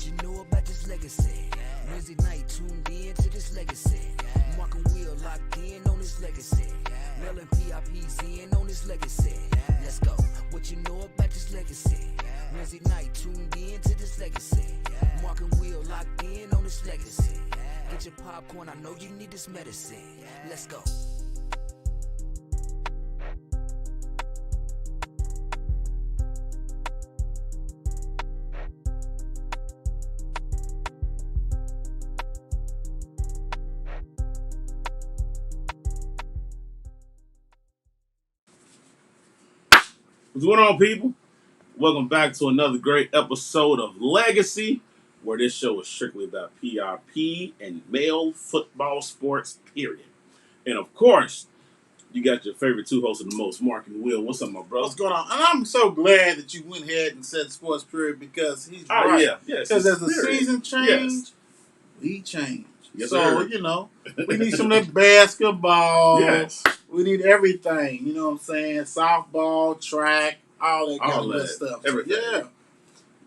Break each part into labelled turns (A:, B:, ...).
A: you know about this legacy? Wednesday night, tuned in to this legacy. Mark and Will locked in on this legacy. Mel and PRP's in on this legacy. Let's go. What you know about this legacy? Wednesday night, tuned in to this legacy. Mark and Will locked in on this legacy. Get your popcorn, I know you need this medicine. Let's go.
B: What's going on, people? Welcome back to another great episode of Legacy, where this show is strictly about PRP and male football sports, period. And of course, you got your favorite two hosts of the most, Mark and Will. What's up, my brother?
C: What's going on? And I'm so glad that you went ahead and said sports period because he's right.
B: Yeah. Yes.
C: Because as the season change, we change.
B: Yes,
C: so,
B: sir.
C: We need some of that basketball.
B: Yes.
C: We need everything. You know what I'm saying? Softball, track, all that kind of good stuff.
B: Everything.
C: Yeah.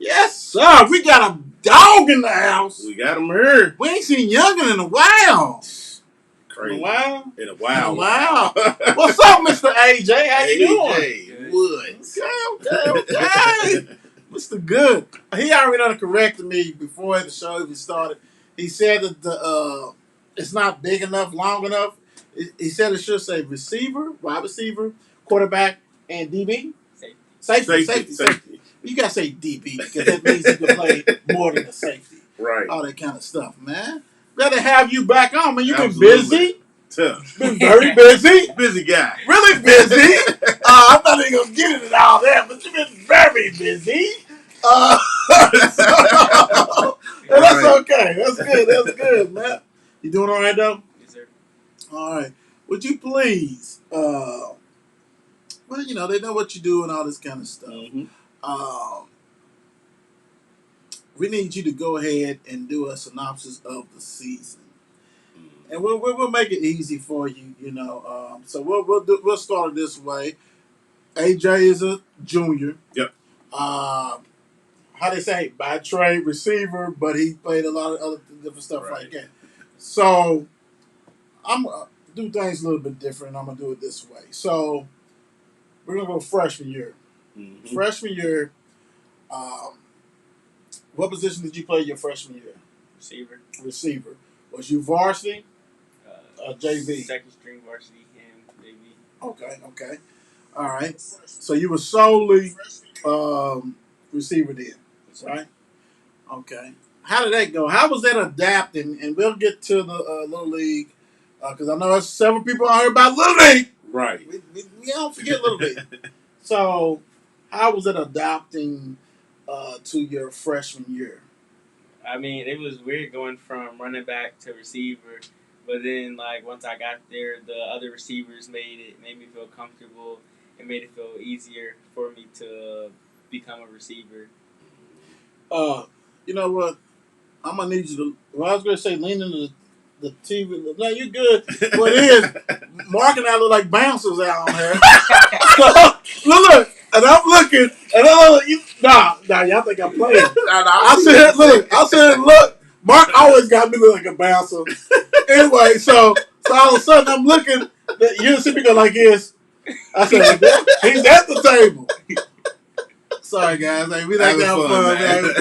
C: Yes, sir. We got a dog in the house.
B: We got him here.
C: We ain't seen Youngin in a while.
B: Crazy.
C: In a while?
B: In a while.
C: Wow. What's up, Mr. AJ? How you doing?
B: AJ Woods.
C: Okay. Mr. Good. He already done corrected me before the show even started. He said that it's not big enough, long enough. He said it should say receiver, wide receiver, quarterback, and DB. Safety. You got to say DB because that means you can play more than a safety.
B: Right.
C: All that kind of stuff, man. Glad to have you back on, man. You've been
B: Absolutely.
C: busy.
B: Tough.
C: Been very busy.
B: Busy guy.
C: Really busy. I'm not even going to get into all that, but you've been very busy. That's okay. That's good, man. You doing all right, though?
D: Yes, sir.
C: All right. Would you please, well, they know what you do and all this kind of stuff.
B: Mm-hmm.
C: We need you to go ahead and do a synopsis of the season. And we'll make it easy for you, So we'll start it this way. AJ is a junior.
B: Yep.
C: How they say, by trade receiver, but he played a lot of other different stuff like that. So I'm gonna do things a little bit different. I'm gonna do it this way. So we're gonna go freshman year.
B: Mm-hmm.
C: Freshman year. What position did you play your freshman year? Receiver. Was you varsity? JV.
D: Second string varsity and JV.
C: Okay. All right. So you were solely receiver then, right? Okay. How did that go? How was that adapting? And we'll get to the Little League because I know there's several people out here about Little League.
B: Right.
C: We don't forget Little League. So how was it adapting to your freshman year?
D: I mean, it was weird going from running back to receiver, but then once I got there, the other receivers made me feel comfortable. It made it feel easier for me to become a receiver.
C: You know what? I'm gonna need you to. Well, I was gonna say lean into the TV. No, you're good. What it is? Mark and I look like bouncers out on here. So, look, and I'm looking, and I'm like, nah, y'all think I'm playing? I said, look. Mark always got me look like a bouncer. Anyway, so all of a sudden I'm looking. You see me go like this. I said, he's at the table. Sorry, guys. We like to have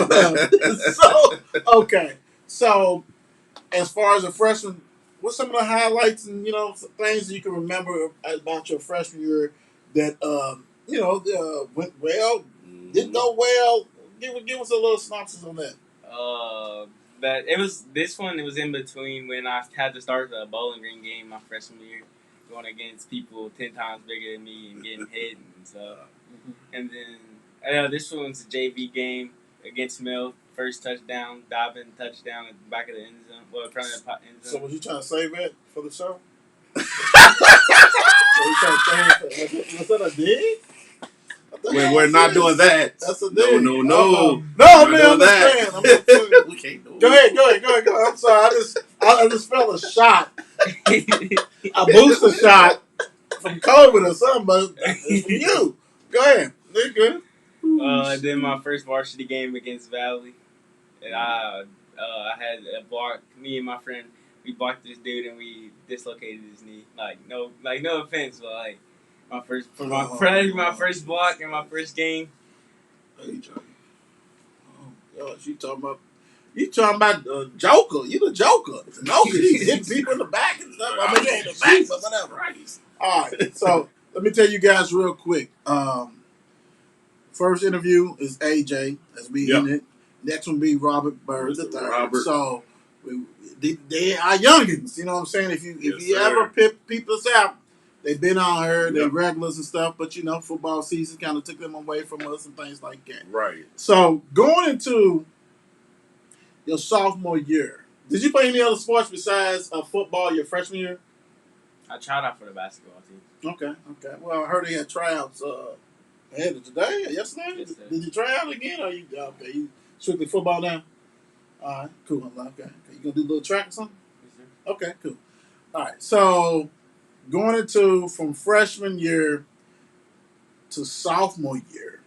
C: fun. So, okay. So, as far as a freshman, what's some of the highlights and, things you can remember about your freshman year that, went well, didn't go well? Give us a little synopsis on that.
D: But it was in between when I had to start the Bowling Green game my freshman year, going against people 10 times bigger than me and getting hit and stuff. And then this one's a JV game against Mill. First touchdown, diving touchdown at the back of the end zone. Well, in front of the end zone.
C: So was you trying to save that for the show? Was that a dig?
B: We're not doing that.
C: That's a dig.
B: No.
C: No,
B: I'm
C: that.
B: We can't do it.
C: Go ahead. I'm sorry. I just felt a shot. A booster shot from COVID or something, but it's from you. Go ahead. They're good.
D: Then my first varsity game against Valley. And I had a block. Me and my friend, we blocked this dude and we dislocated his knee. No offense, but like my first block in my first game.
C: AJ. Oh, gosh, you talking about Joker? You the Joker? No, you hit people in the back and stuff. I mean, you ain't in the back, but whatever.
B: Christ.
C: All right, so let me tell you guys real quick. First interview is AJ. That's me in it. Next one be Robert Byrd the third.
B: Robert.
C: So they are youngins. You know what I'm saying? If you ever peep us out, they've been on here. They regulars and stuff. But you know, football season kind of took them away from us and things like that.
B: Right.
C: So going into your sophomore year, did you play any other sports besides football your freshman year?
D: I tried out for the basketball team.
C: Okay. Well, I heard they had tryouts. Had it today or yesterday?
D: Yes,
C: Did you try out again? Or you strictly football now? All right, cool. Okay. You gonna do a little track or something?
D: Yes, sir.
C: Okay, cool. All right. So going into from freshman year to sophomore year.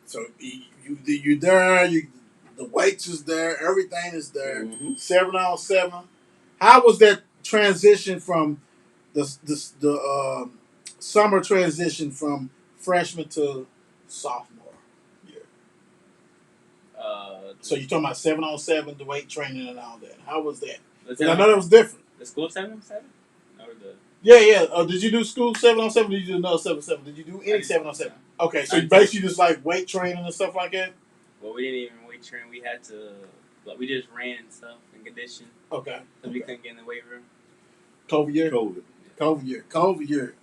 C: So you there. The weights is there. Everything is there. 7-on-7. How was that transition from the summer transition from freshman to sophomore year? So you're talking about 7-on-7, the weight training and all that. How was that? I know that was different.
D: The school 7-on-7? Or the
C: Yeah. Did you do school 7-on-7? Did you do another 7-on-7? Did you do any 7-on-7? Okay, so you basically just like weight training and stuff like that.
D: Well, we didn't even weight train. We had to, we just ran and stuff and conditioned.
C: Okay.
D: Because we couldn't get in the weight room.
C: COVID year.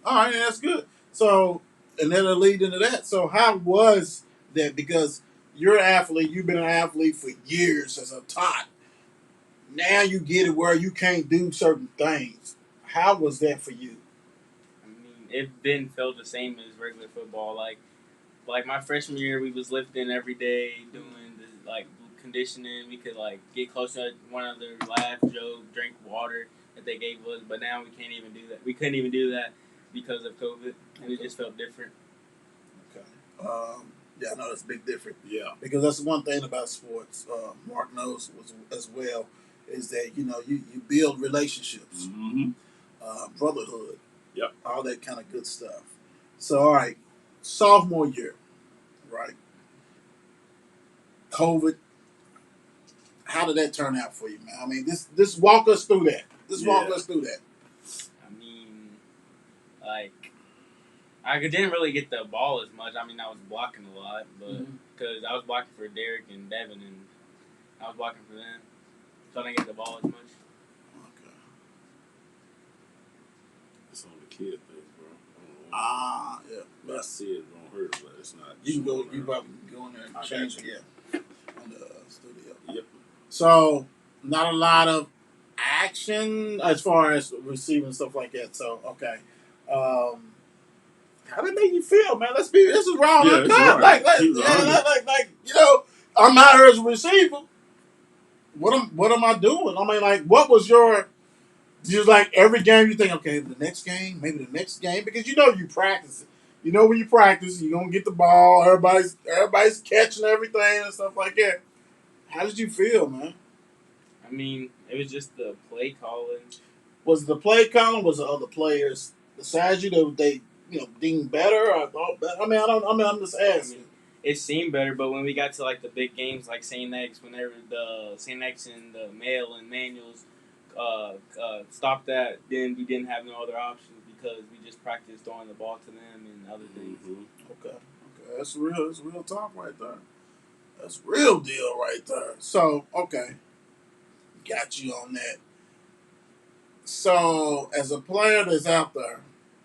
C: All right, that's good. So, and then it'll lead into that. So, how was that? Because you're an athlete. You've been an athlete for years as a tot. Now you get it where you can't do certain things. How was that for you?
D: I mean, it didn't feel the same as regular football. Like my freshman year, we was lifting every day, doing the conditioning. We could get close to one another, laugh, joke, drink water that they gave us. But now we can't even do that. We couldn't even do that because of COVID, and it just felt different.
C: Okay. Yeah, I know that's a big difference.
B: Yeah.
C: Because that's one thing about sports. Mark knows as well is that you build relationships, brotherhood, all that kind of good stuff. So all right, sophomore year, right? COVID. How did that turn out for you, man? I mean, this walk us through that. Walk us through that.
D: I mean, I didn't really get the ball as much. I mean, I was blocking a lot, but because I was blocking for Derek and Devin, and I was blocking for them, so I didn't get the ball as much.
C: Okay.
B: It's on the kid thing, bro.
C: Yeah.
B: I see it don't hurt, but it's not.
C: You can go. You probably can go in there and change it. Yeah. On the studio.
B: Yep.
C: So not a lot of action as far as receiving stuff like that. So okay. How did it make you feel, man? This is round
B: Yeah,
C: the cut.
B: right.
C: Like I'm not here as a receiver. What am I doing? I mean, what was your just every game you think, okay, the next game, maybe the next game, because you practice it. You know when you practice, you're gonna get the ball, everybody's catching everything and stuff like that. How did you feel, man?
D: I mean, it was just the play calling.
C: Was it the play calling? Was it other players besides you that they deemed better or thought better? I'm just asking.
D: It seemed better, but when we got to the big games like St. X, whenever the St. X and the male and manuals stopped that, then we didn't have no other options because we just practiced throwing the ball to them and other things.
C: Okay, that's real talk right there. That's real deal right there. So okay, got you on that. So as a player that's out there,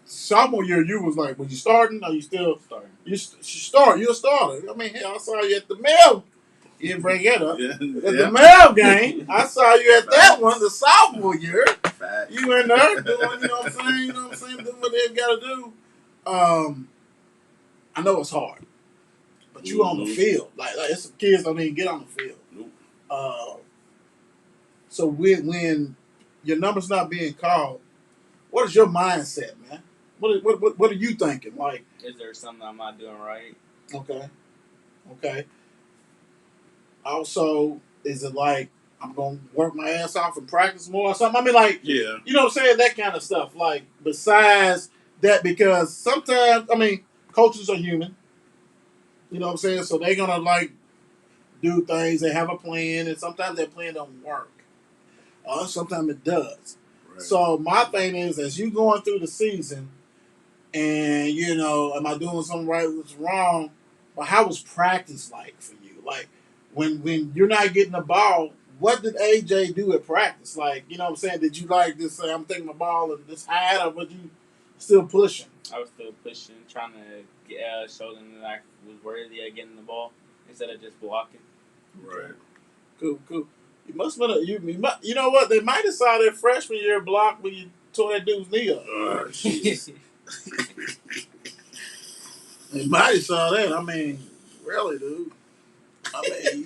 C: sophomore year you was was you starting? Are you still
D: starting?
C: You're a starter. I mean, hell, I saw you at the mail. You didn't bring that up. At the mail game, I saw you at that one, the sophomore year. You in there doing, what I'm saying, doing what they got to do. I know it's hard, but you on the field. It's some kids don't even get on the field.
B: Nope.
C: So when your number's not being called, what is your mindset, man? What are you thinking?
D: Is there something I'm not doing right?
C: Okay. Also, Is it like I'm gonna work my ass off and practice more or something? I mean, like,
B: Yeah.
C: you know what I'm saying? That kind of stuff. Like, besides that, because sometimes, I mean, coaches are human. You know what I'm saying? So they're gonna like do things. They have a plan, and sometimes that plan don't work. Sometimes it does.
B: Right.
C: So my thing is, as you going through the season, and you know, am I doing something right? What's wrong? But how was practice like for you? Like when you're not getting the ball, what did AJ do at practice? Like, you know what I'm saying? Did you like just say I'm taking my ball and just hide, or was you still pushing?
D: I was still pushing, trying to show them that I was worthy of getting the ball instead of just blocking.
B: Right.
C: Cool. You must have been you know what? They might have saw that freshman year block when you tore that dude's knee up.
B: Jeez.
C: They might have saw that. I mean, really, dude. I mean,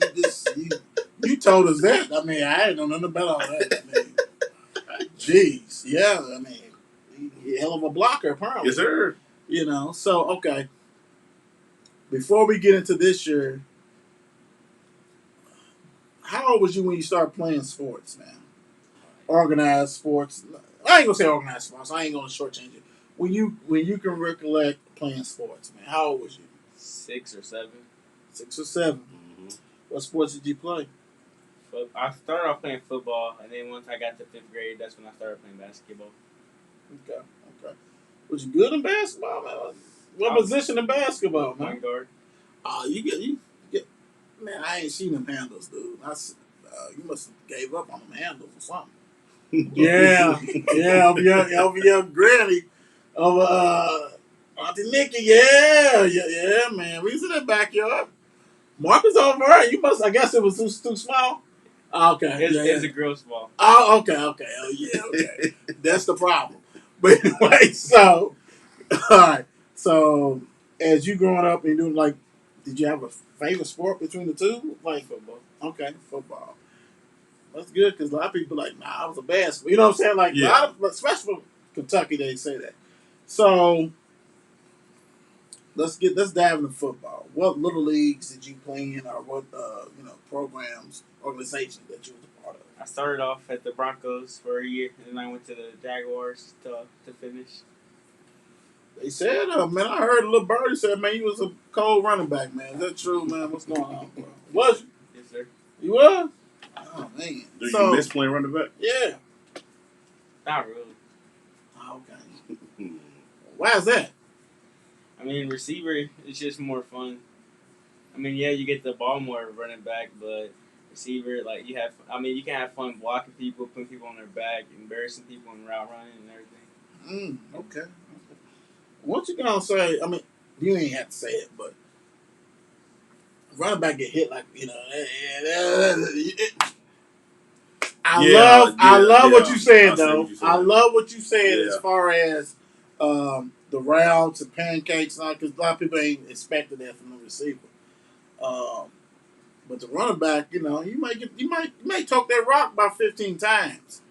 C: you told us that. I mean, I didn't know nothing about all that. I mean, jeez, yeah. I mean, he hell of a blocker, apparently.
B: Yes, sir.
C: You know. So okay. Before we get into this year, how old was you when you started playing sports, man? Organized sports. I ain't gonna say organized sports. I ain't gonna shortchange it. When you can recollect playing sports, man, how old was you?
D: 6 or 7.
C: 6 or 7.
B: Mm-hmm.
C: What sports did you play?
D: I started off playing football, and then once I got to 5th grade, that's when I started playing basketball.
C: Okay. Was you good in basketball, man? What position in basketball, man?
D: Point guard.
C: You get. Man, I ain't seen them handles, dude. You must have gave up on them handles or something. Yeah, over your granny, over Auntie Nikki. Yeah, man. We was in that backyard. Marcus over there. You must. I guess it was too small. Okay,
D: It's a girl's ball.
C: Oh, okay. Oh, yeah, okay. That's the problem. But anyway, so all right. So as you growing up and doing like, did you have a favorite sport between the two? Like
D: Football.
C: Okay, football. That's good because a lot of people like, nah, I was a basketball. You know what I'm saying? Like,
B: Yeah.
C: a lot of, especially from Kentucky, they say that. So let's dive into football. What little leagues did you play in, or what programs, organizations that you was a part of?
D: I started off at the Broncos for a year, and then I went to the Jaguars to finish.
C: They said, man, I heard little Byrd said, man, you was a cold running back, man. Is that true, man? What's going on, bro? Was you?
D: Yes, sir.
C: You was? Oh, man.
B: Do you miss playing running back?
C: Yeah.
D: Not really.
C: Oh, okay. Why is that?
D: I mean, receiver is just more fun. I mean, yeah, you get the ball more running back, but receiver, like, you can have fun blocking people, putting people on their back, embarrassing people in route running and everything.
C: Okay. What you gonna say? I mean, you ain't have to say it, but running back get hit like I love what you said though. I love what you said as far as the routes and pancakes, because a lot of people ain't expecting that from the receiver. But the running back, you might talk that rock about 15 times.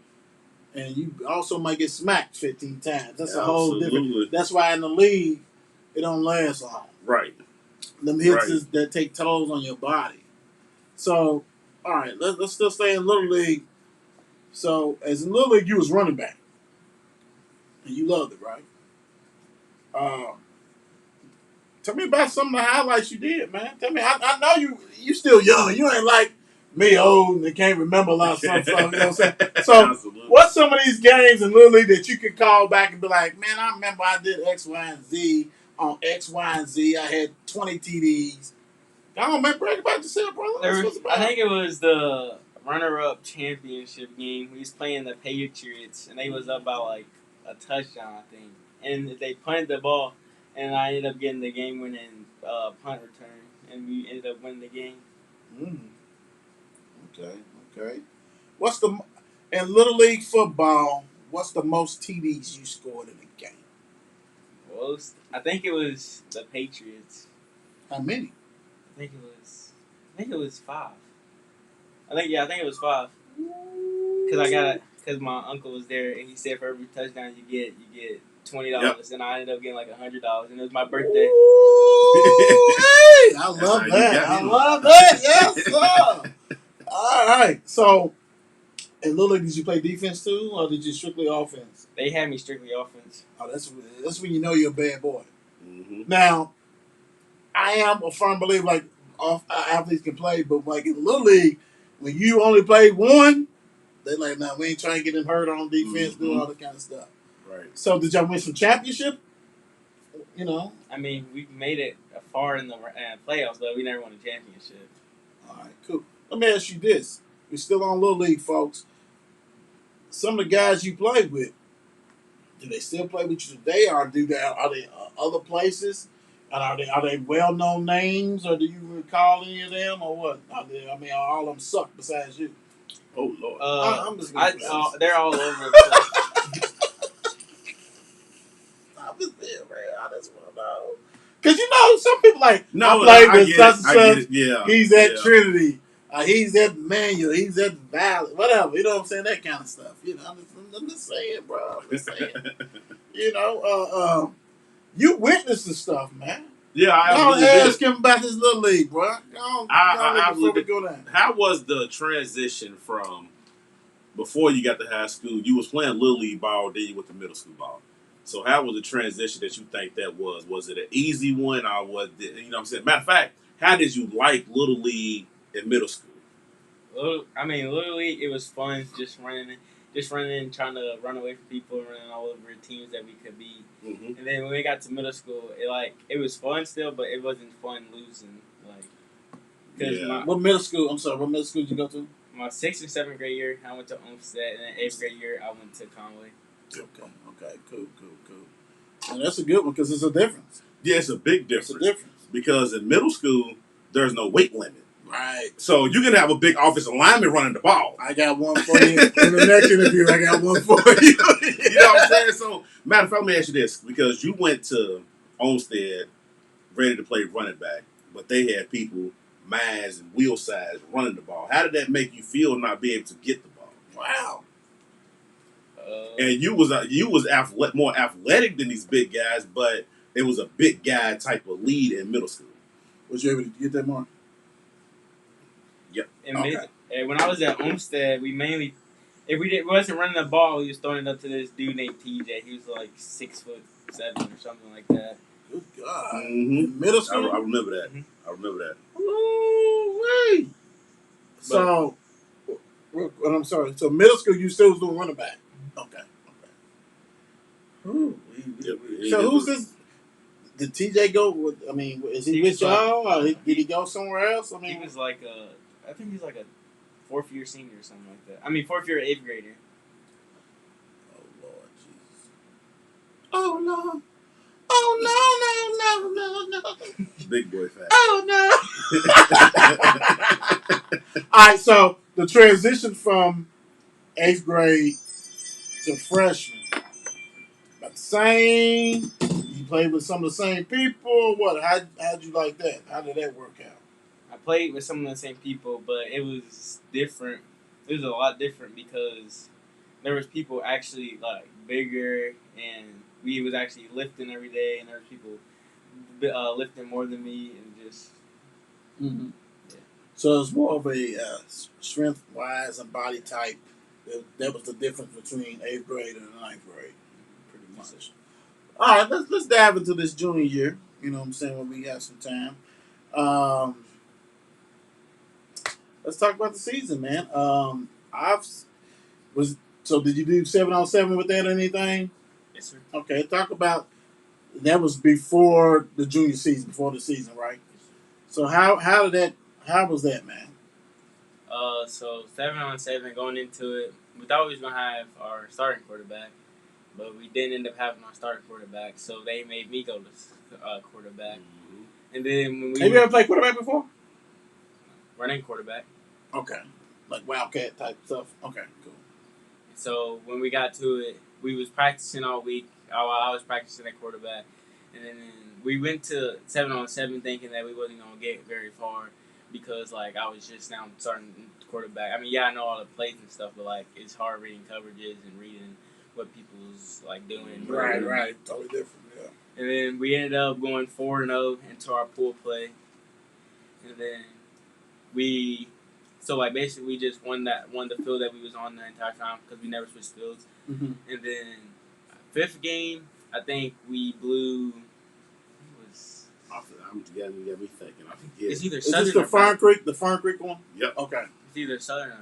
C: And you also might get smacked 15 times. That's a whole different. That's why in the league, it don't last long.
B: Right.
C: Them hits that take tolls on your body. So, all right, let's still stay in Little League. So, as in Little League, you was running back. And you loved it, right? Tell me about some of the highlights you did, man. Tell me, I know you still young. You ain't like me old and can't remember a lot of stuff. You know what I'm saying? So,
B: Absolutely.
C: What's some of these games in Little League that you could call back and be like, man, I remember I did X, Y, and Z on X, Y, and Z. I had 20 TDs. Come on, man, brag about yourself, brother.
D: I think it was the runner-up championship game. We was playing the Patriots, and they was up by like a touchdown, I think. And they punted the ball, and I ended up getting the game-winning punt return, and we ended up winning the game.
C: Okay. In Little League football, what's the most TDs you scored in a game?
D: Well, I think it was the Patriots.
C: How many?
D: I think it was 5. I think it was 5. Because my uncle was there, and he said for every touchdown you get $20, and I ended up getting like $100, and it was my birthday.
C: I love that. Yes, sir. All right. So, in Little League, did you play defense too, or did you strictly offense?
D: They had me strictly offense.
C: Oh, that's when you know you're a bad boy.
B: Mm-hmm.
C: Now, I am a firm believer like athletes can play, but like in Little League, when you only play one, they like, nah, we ain't trying to get them hurt on defense, doing all that kind of stuff.
B: Right.
C: So, did y'all win some championship? You know.
D: I mean, we made it far in the playoffs, but we never won a championship.
C: All right, cool. Let me ask you this: we're still on Little League, folks. Some of the guys you played with, do they still play with you today, or are they other places? And are they well known names, or do you recall any of them, or what? Are all of them suck besides you?
B: Oh Lord.
C: I'm just gonna
D: they're all over the place.
C: I'm just being real. I just want to know. Because some people like,
B: No,
C: I played with
B: get
C: such
B: it.
C: and
B: I
C: such.
B: get it. Yeah.
C: He's at Trinity. He's at Manual. He's at Valley. Whatever. You know what I'm saying? That kind of stuff. I'm just saying, bro. I'm just saying. You witnessed the stuff, man.
B: Yeah, I
C: Don't
B: absolutely
C: ask
B: did.
C: him about his Little League, bro. Before we go down.
B: How was the transition from before you got to high school? You was playing Little League ball, then you went to middle school ball. So how was the transition that you think that was? Was it an easy one, or was it, what I'm saying? Matter of fact, how did you like Little League in middle school?
D: Little League, it was fun just running, trying to run away from people, running all over teams that we could beat.
B: Mm-hmm.
D: And then when we got to middle school, it was fun still, but it wasn't fun losing.
C: What middle school? I'm sorry. What middle school did you go to?
D: My 6th and 7th grade year, I went to Olmsted, and then 8th grade year, I went to Conway.
C: Okay, cool. And that's a good one because it's a difference.
B: Yeah, it's a big difference.
C: It's a difference.
B: Because in middle school, there's no weight limit.
C: Right.
B: So you can have a big offensive lineman running the ball.
C: I got one for you. In the next interview, I got one for you.
B: You know what I'm saying? So, matter of fact, let me ask you this. Because you went to Olmsted ready to play running back, but they had people, minds and wheel size, running the ball. How did that make you feel not being able to get the ball?
C: Wow.
B: And you was more athletic than these big guys, but it was a big guy type of lead in middle school.
C: Was you able to get that, Mark?
B: Yep.
D: And when I was at Olmsted, we mainly, if we wasn't running the ball, we was throwing it up to this dude named TJ. He was like 6'7" or something like that.
C: Good God.
B: Mm-hmm.
C: In middle school?
B: I remember that.
D: Mm-hmm.
B: I remember that.
C: Ooh-wee. So, I'm sorry. So, middle school, you still was doing running back? Okay. Ooh. So, who's this? Did TJ go? Is he with y'all? Or did he go somewhere else?
D: He was like I think he's like a 4th year senior or something like that. 4th year 8th grader.
C: Oh, Lord Jesus. Oh, Lord. Oh, no.
B: Big boy fat.
C: Oh, no. All right, so the transition from 8th grade to freshman. About the same. You played with some of the same people. What? How'd you like that? How did that work out?
D: I played with some of the same people, but it was different. It was a lot different because there was people actually like bigger, and we was actually lifting every day, and there was people lifting more than me, and just.
C: Mm-hmm. Yeah. So it's more of a strength wise and body type. That was the difference between 8th grade and 9th grade, pretty much. All right, let's dive into this junior year. You know what I'm saying, when we have some time. Let's talk about the season, man. So did you do 7-on-7 with that or anything?
D: Yes, sir.
C: Okay, talk about that was before the junior season, before the season, right? So how was that, man?
D: So 7-on-7 going into it, we thought we was gonna have our starting quarterback, but we didn't end up having our starting quarterback, so they made me go to quarterback.
B: Mm-hmm.
D: And then when
C: Have you ever played quarterback before?
D: running quarterback.
C: Okay, like Wildcat type stuff. Okay, cool.
D: So when we got to it, we was practicing all week. I was practicing at quarterback, and then we went to 7-on-7 thinking that we wasn't gonna get very far because like I was just now starting quarterback. I know all the plays and stuff, but like it's hard reading coverages and reading what people's like doing.
C: Right, totally different. Yeah.
D: And then we ended up going 4-0 into our pool play, and then we So like basically we just won the field that we was on the entire time because we never switched fields.
C: Mm-hmm.
D: And then fifth game, I think we blew. It was.
B: You got me thinking. I forget.
D: It's either
C: Is
D: Southern
C: this the
D: or
C: Fern Creek? The Fern Creek one?
B: Yep.
C: Okay.
D: It's either Southern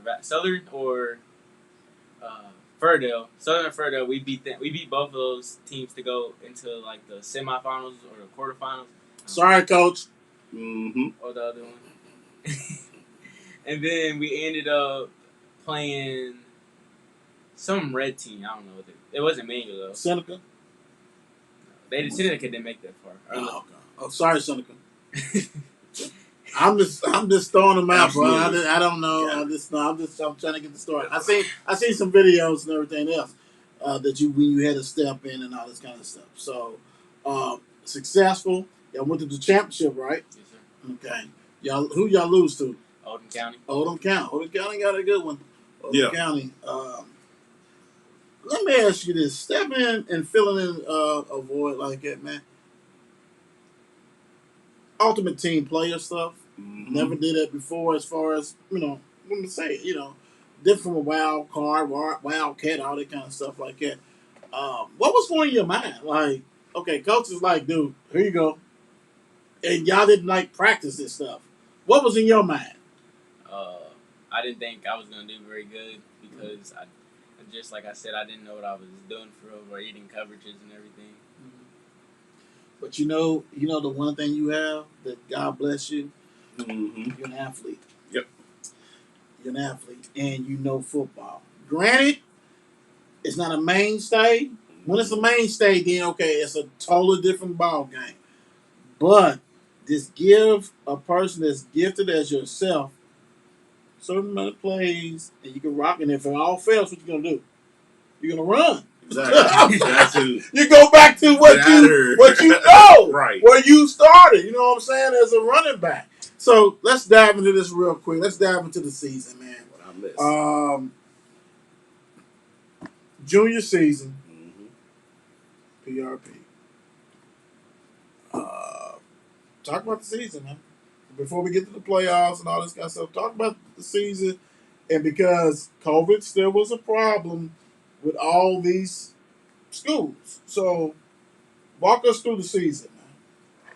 D: or Furdale. Southern and Furdale. We beat both of those teams to go into like the semifinals or the quarterfinals.
C: Sorry, coach.
B: Mm-hmm.
D: Or the other one. And then we ended up playing some red team. I don't know what it wasn't Manual though.
C: Seneca?
D: Seneca didn't make that far.
C: Oh, okay. Oh, sorry, Seneca. I'm just throwing them out, bro. I don't know.
B: Yeah.
C: I'm trying to get the story. I seen some videos and everything else that when you had to step in and all this kind of stuff. So successful. Y'all went to the championship, right?
D: Yes, sir.
C: Okay. Who y'all lose to?
D: Oldham County.
C: Oldham County. Oldham County got a good one.
B: Yeah.
C: County. Let me ask you this: step in and filling in a void like that, man. Ultimate team player stuff.
B: Mm-hmm.
C: Never did that before. As far as let me say, different from a wild card, wildcat, all that kind of stuff like that. What was going in your mind? Like, okay, coach is like, dude, here you go, and y'all didn't practice this stuff. What was in your mind?
D: I didn't think I was gonna do very good because I just like I said, I didn't know what I was doing for over eating coverages and everything.
C: But you know the one thing you have that God bless you.
B: Mm-hmm.
C: You're an athlete.
B: Yep.
C: You're an athlete, and you know football. Granted, it's not a mainstay. When it's a mainstay, then okay, it's a totally different ball game. But just give a person that's gifted as yourself certain amount of plays, and you can rock. And if it all fails, what you gonna do? You're gonna run.
B: Exactly. That's who.
C: You go back to what you know,
B: right?
C: Where you started. You know what I'm saying? As a running back. So let's dive into this real quick. Let's dive into the season, man.
B: What I missed.
C: Junior season.
B: Mm-hmm.
C: PRP. Talk about the season, man. Before we get to the playoffs and all this kind of stuff, talk about the season. And because COVID still was a problem with all these schools. So walk us through the season, man.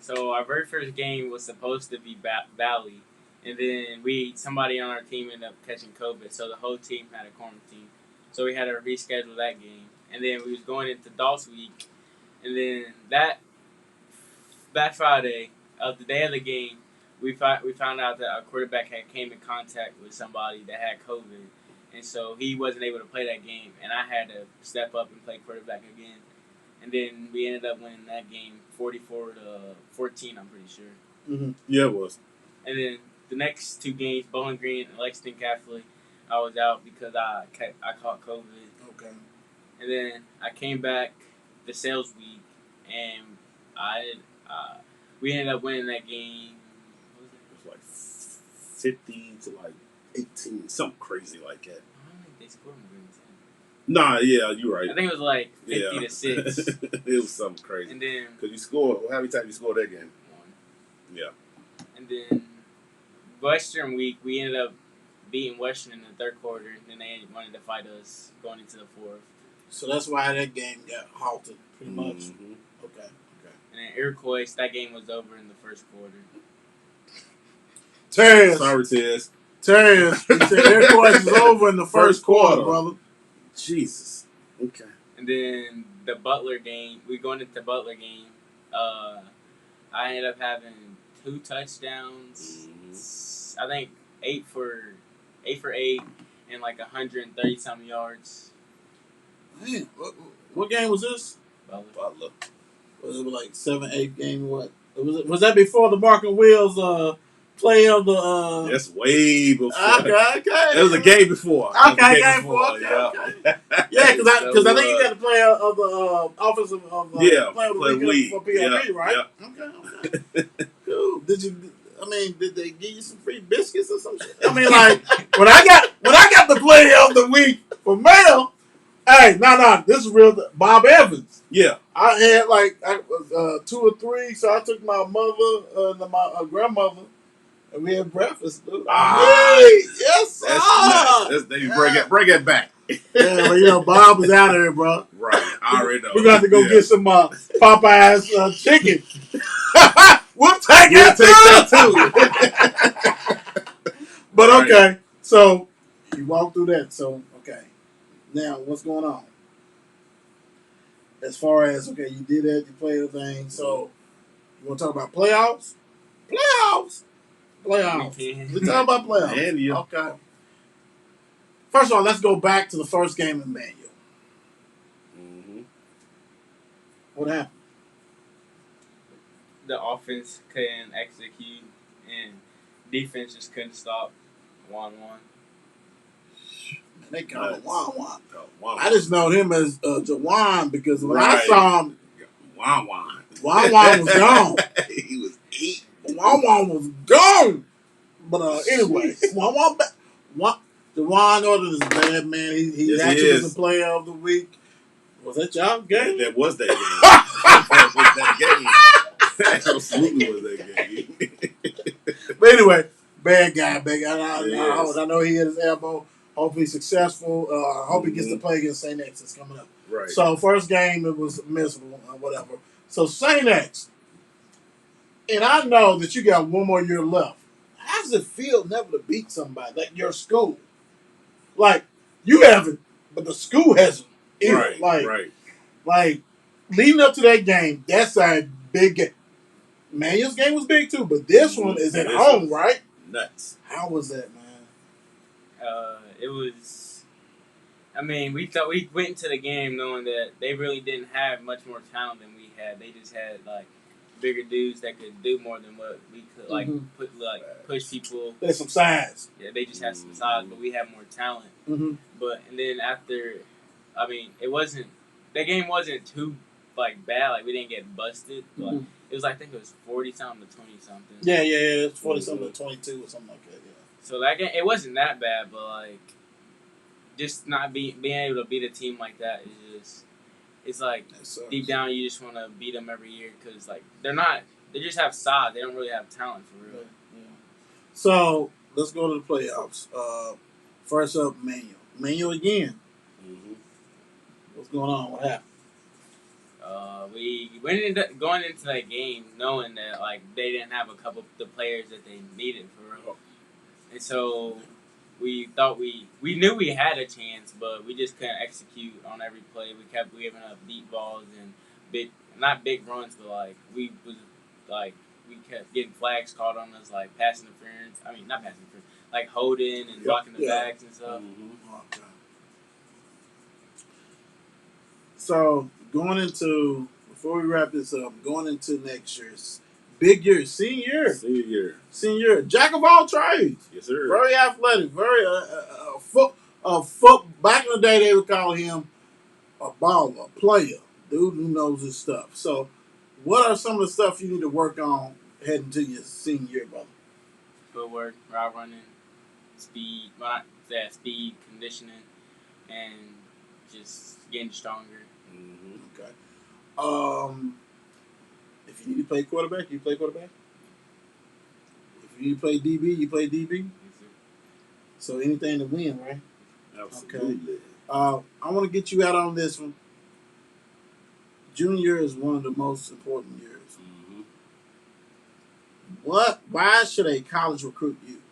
D: So our very first game was supposed to be Valley, and then somebody on our team ended up catching COVID, so the whole team had a quarantine. So we had to reschedule that game, and then we was going into Dolls Week, and then that Friday, the day of the game, we found out that our quarterback had came in contact with somebody that had COVID, and so he wasn't able to play that game, and I had to step up and play quarterback again. And then we ended up winning that game 44-14, I'm pretty sure.
C: Mm-hmm.
B: Yeah, it was.
D: And then the next two games, Bowling Green and Lexington Catholic, I was out because I caught COVID.
C: Okay.
D: And then I came back the sales week, and we ended up winning that game.
B: What was it? It was 50 to 18, something crazy like that.
D: I don't think they scored more than 10.
B: Nah, yeah, you're right.
D: I think it was 50 to 6.
B: It was something crazy.
D: And then
B: because you scored, how many times you scored that game?
D: 1.
B: Yeah.
D: And then Western week, we ended up beating Western in the third quarter, and then they wanted to fight us going into the fourth.
C: So that's why that game got halted, pretty much.
B: Mm-hmm.
C: Okay.
D: And then Iroquois, that game was over in the first quarter.
C: Terrence.
B: Sorry, Tez.
C: Terrence. He said Iroquois is over in the first quarter, brother.
B: Jesus. Okay.
D: And then the Butler game, we going into the Butler game. I ended up having 2 touchdowns.
B: Mm-hmm.
D: I think 8 for 8 and 130 something yards.
C: Man, what game was this?
B: Butler.
C: Was it 7, 8 game? What was that before the Mark and Wheels play of the?
B: That's way before.
C: Okay.
B: That was a game before.
C: Okay, game before. Okay. Yeah, because I think you got to play of the offensive of player of the week for PRP, right?
B: Yeah.
C: Okay. Cool. Did they give you some free biscuits or something? When I got the player of the week for Mel. Hey, no, this is real. Bob Evans.
B: Yeah.
C: I had 2 or 3, so I took my mother and my grandmother, and we had breakfast. Dude. Yes,
B: Let me bring it back.
C: Yeah, but Bob is out of here, bro.
B: Right, I already know.
C: We're going to have to go get some Popeye's chicken. We'll take that too. But okay, so you walk through that. So, okay. Now, what's going on? As far as, okay, you did that, you played the thing. So, you want to talk about playoffs? Playoffs. We're talking about playoffs.
B: And you.
C: Okay. First of all, let's go back to the first game in Manual.
B: Mm-hmm.
C: What happened?
D: The offense couldn't execute, and defense just couldn't stop 1-1.
C: They call him Juan.
B: Juan.
C: I just know him as Jawan because when I saw him,
B: Juan
C: was gone.
B: He was eating.
C: Juan was gone. But anyway, Jawan Orton is a bad man. He actually was the player of the week. Was that y'all game?
B: That was that game. That absolutely was that game.
C: But anyway, bad guy. I know he hit his elbow. Hopefully he's successful. I hope he gets to play against St. X. It's coming up.
B: Right.
C: So first game, it was miserable or whatever. So St. X, and I know that you got one more year left. How does it feel never to beat somebody like your school? Like you haven't, but the school hasn't.
B: Right.
C: Like leading up to that game, that's a big game. Manual's game was big too, but this one is at home, right?
B: Nuts.
C: How was that, man?
D: It was. I mean, we thought we went into the game knowing that they really didn't have much more talent than we had. They just had like bigger dudes that could do more than what we could. Like push people.
C: There's some size.
D: Yeah, they just had some size, but we had more talent.
C: Mm-hmm.
D: But and then after, I mean, it wasn't. The game wasn't too like bad. Like we didn't get busted. But it was like I think it was 40-something to 20-something.
C: Yeah. It's 40-something to 22 or something like that. Yeah.
D: So that game, it wasn't that bad, but like, just not being able to beat a team like that is just, it's like deep down you just want to beat them every year because like they just have size. They don't really have talent for real.
C: Yeah. So let's go to the playoffs. First up, Manual again.
B: Mm-hmm.
C: What's going on? What happened?
D: We going into that game knowing that like they didn't have a couple of the players that they needed for real. And so we thought we knew we had a chance, but we just couldn't execute on every play. We kept giving up deep balls and not big runs, but like we kept getting flags called on us, like pass interference. I mean, not pass interference, like holding and blocking the backs and stuff.
C: Mm-hmm. Okay. So before we wrap this up, going into next year's big year, senior year, jack of all trades.
B: Yes, sir.
C: Very athletic, very back in the day they would call him a baller, a player, dude who knows his stuff. So, what are some of the stuff you need to work on heading to your senior year, brother?
D: Footwork, route running, speed, conditioning, and just getting stronger.
B: Mm-hmm.
C: Okay. If you need to play quarterback, you play quarterback. If you need to play DB, you play DB. So anything to win, right?
B: Absolutely.
C: Okay. I want to get you out on this one. Junior year is one of the most important years.
B: Mm-hmm.
C: Why should a college recruit you?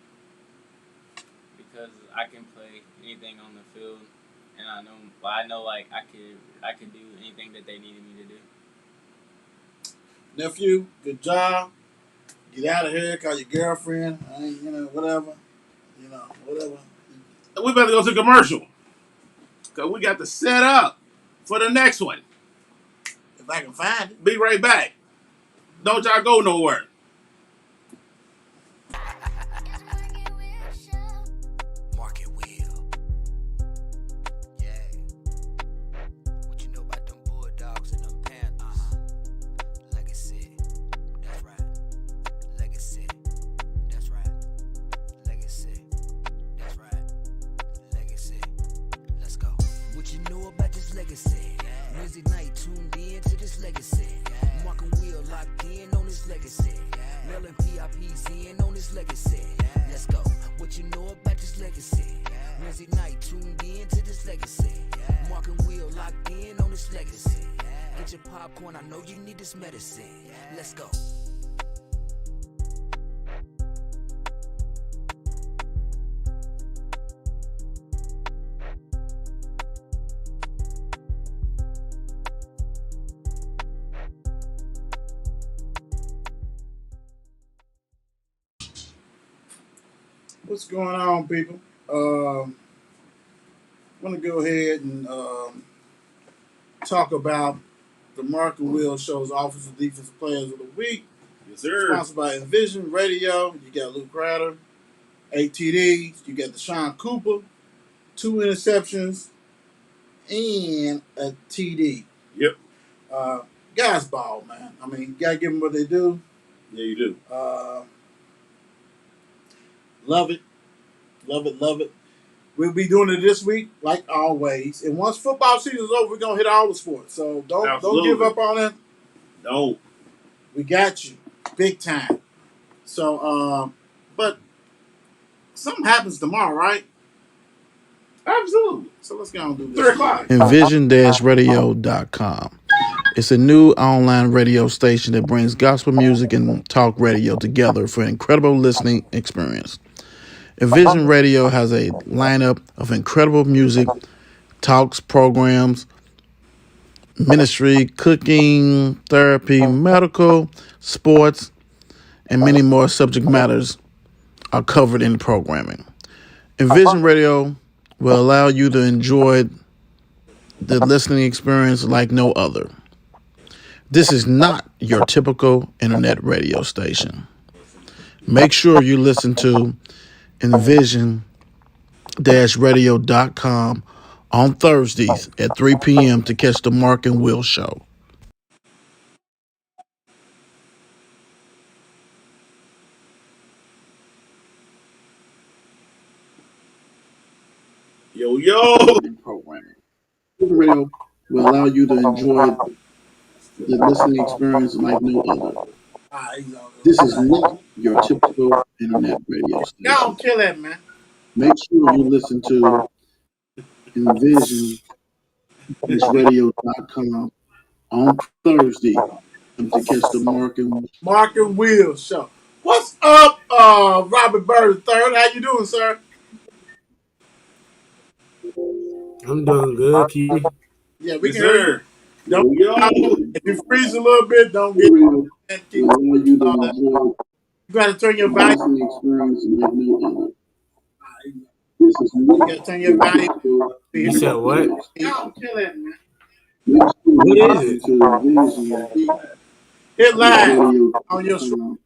D: Because I can play anything on the field, and I know like I could do anything that they needed me to do.
C: Nephew, good job. Get out of here. Call your girlfriend. Whatever.
B: We better go to commercial because we got to set up for the next one.
C: If I can find it.
B: Be right back. Don't y'all go nowhere.
A: Market wheel. Yeah. What you know about them Bulldogs and them Panthers? Legacy. That's right. Legacy. That's right. Legacy. That's right. Legacy. Let's go. What you know about this legacy? Wednesday night tuned in to this legacy. Mark and Will locked in on this legacy. Mailing PRPs in on this legacy. Let's go. What you know about this legacy? Wednesday night, tuned in to this legacy. Mark and Will locked in on this legacy. Get your popcorn, I know you need this medicine. Let's go.
C: What's going on, people? I'm going to go ahead and talk about the Mark and Will Show's Offensive Defensive Players of the Week.
B: Yes, sir.
C: Sponsored by Envision Radio. You got Luke Crowder, 8 TDs. You got Deshaun Cooper, 2 interceptions, and a TD.
B: Yep.
C: Guys ball, man. I mean, you got to give them what they do.
B: Yeah, you do.
C: Love it. Love it. Love it. We'll be doing it this week, like always. And once football season's over, we're going to hit all the sports. So don't give up on it.
B: No.
C: We got you. Big time. So, but something happens tomorrow, right?
B: Absolutely.
C: So let's go and do this.
B: 3 o'clock.
E: Envision-radio.com. It's a new online radio station that brings gospel music and talk radio together for an incredible listening experience. Envision Radio has a lineup of incredible music, talks, programs, ministry, cooking, therapy, medical, sports, and many more subject matters are covered in the programming. Envision Radio will allow you to enjoy the listening experience like no other. This is not your typical internet radio station. Make sure you listen to Envision-radio.com on Thursdays at 3 p.m. to catch the Mark and Will Show.
B: Yo, yo.
E: Programming. Radio will allow you to enjoy the listening experience like no other. This is not your typical internet radio station.
C: Y'all kill that, man.
E: Make sure you listen to Envision-radio.com on Thursday to catch the
C: Mark and Will Show. What's up, Robert Byrd III? How you doing, sir?
F: I'm doing good, Keith.
C: Yeah, we
B: Yes,
C: can hear you.
B: sir.
C: Don't,
B: Yo.
C: if you freeze a little bit, don't get
E: you
C: you got to turn your volume.
E: experience like no other. This is
C: You
E: not
C: got to turn your volume.
F: You said what?
C: Y'all kill that, man.
F: What is it?
C: Hit live on your show.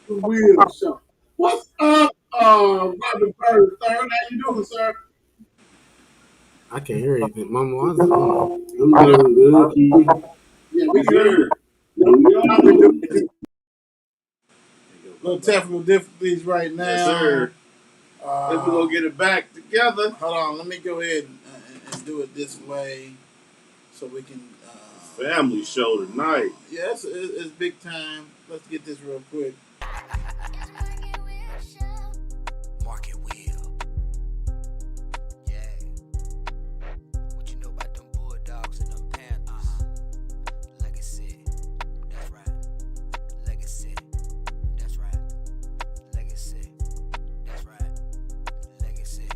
C: Will Show. What's up, Robert Byrd III? How you doing, sir?
F: I can't hear anything. Mama, I'm doing good, Keith.
C: Yeah, we
B: Yes,
C: can hear
B: sir.
C: you. Little technical difficulties right now.
B: Yes, sir. Let's go get it back together.
C: Hold on, let me go ahead and do it this way so we can.
B: Family show tonight.
C: Yeah, it's big time. Let's get this real quick.
A: Mark and Will. Yeah. What you know about them Bulldogs and them Panthers? Legacy. That's right. Legacy. That's right. Legacy. That's right. Legacy.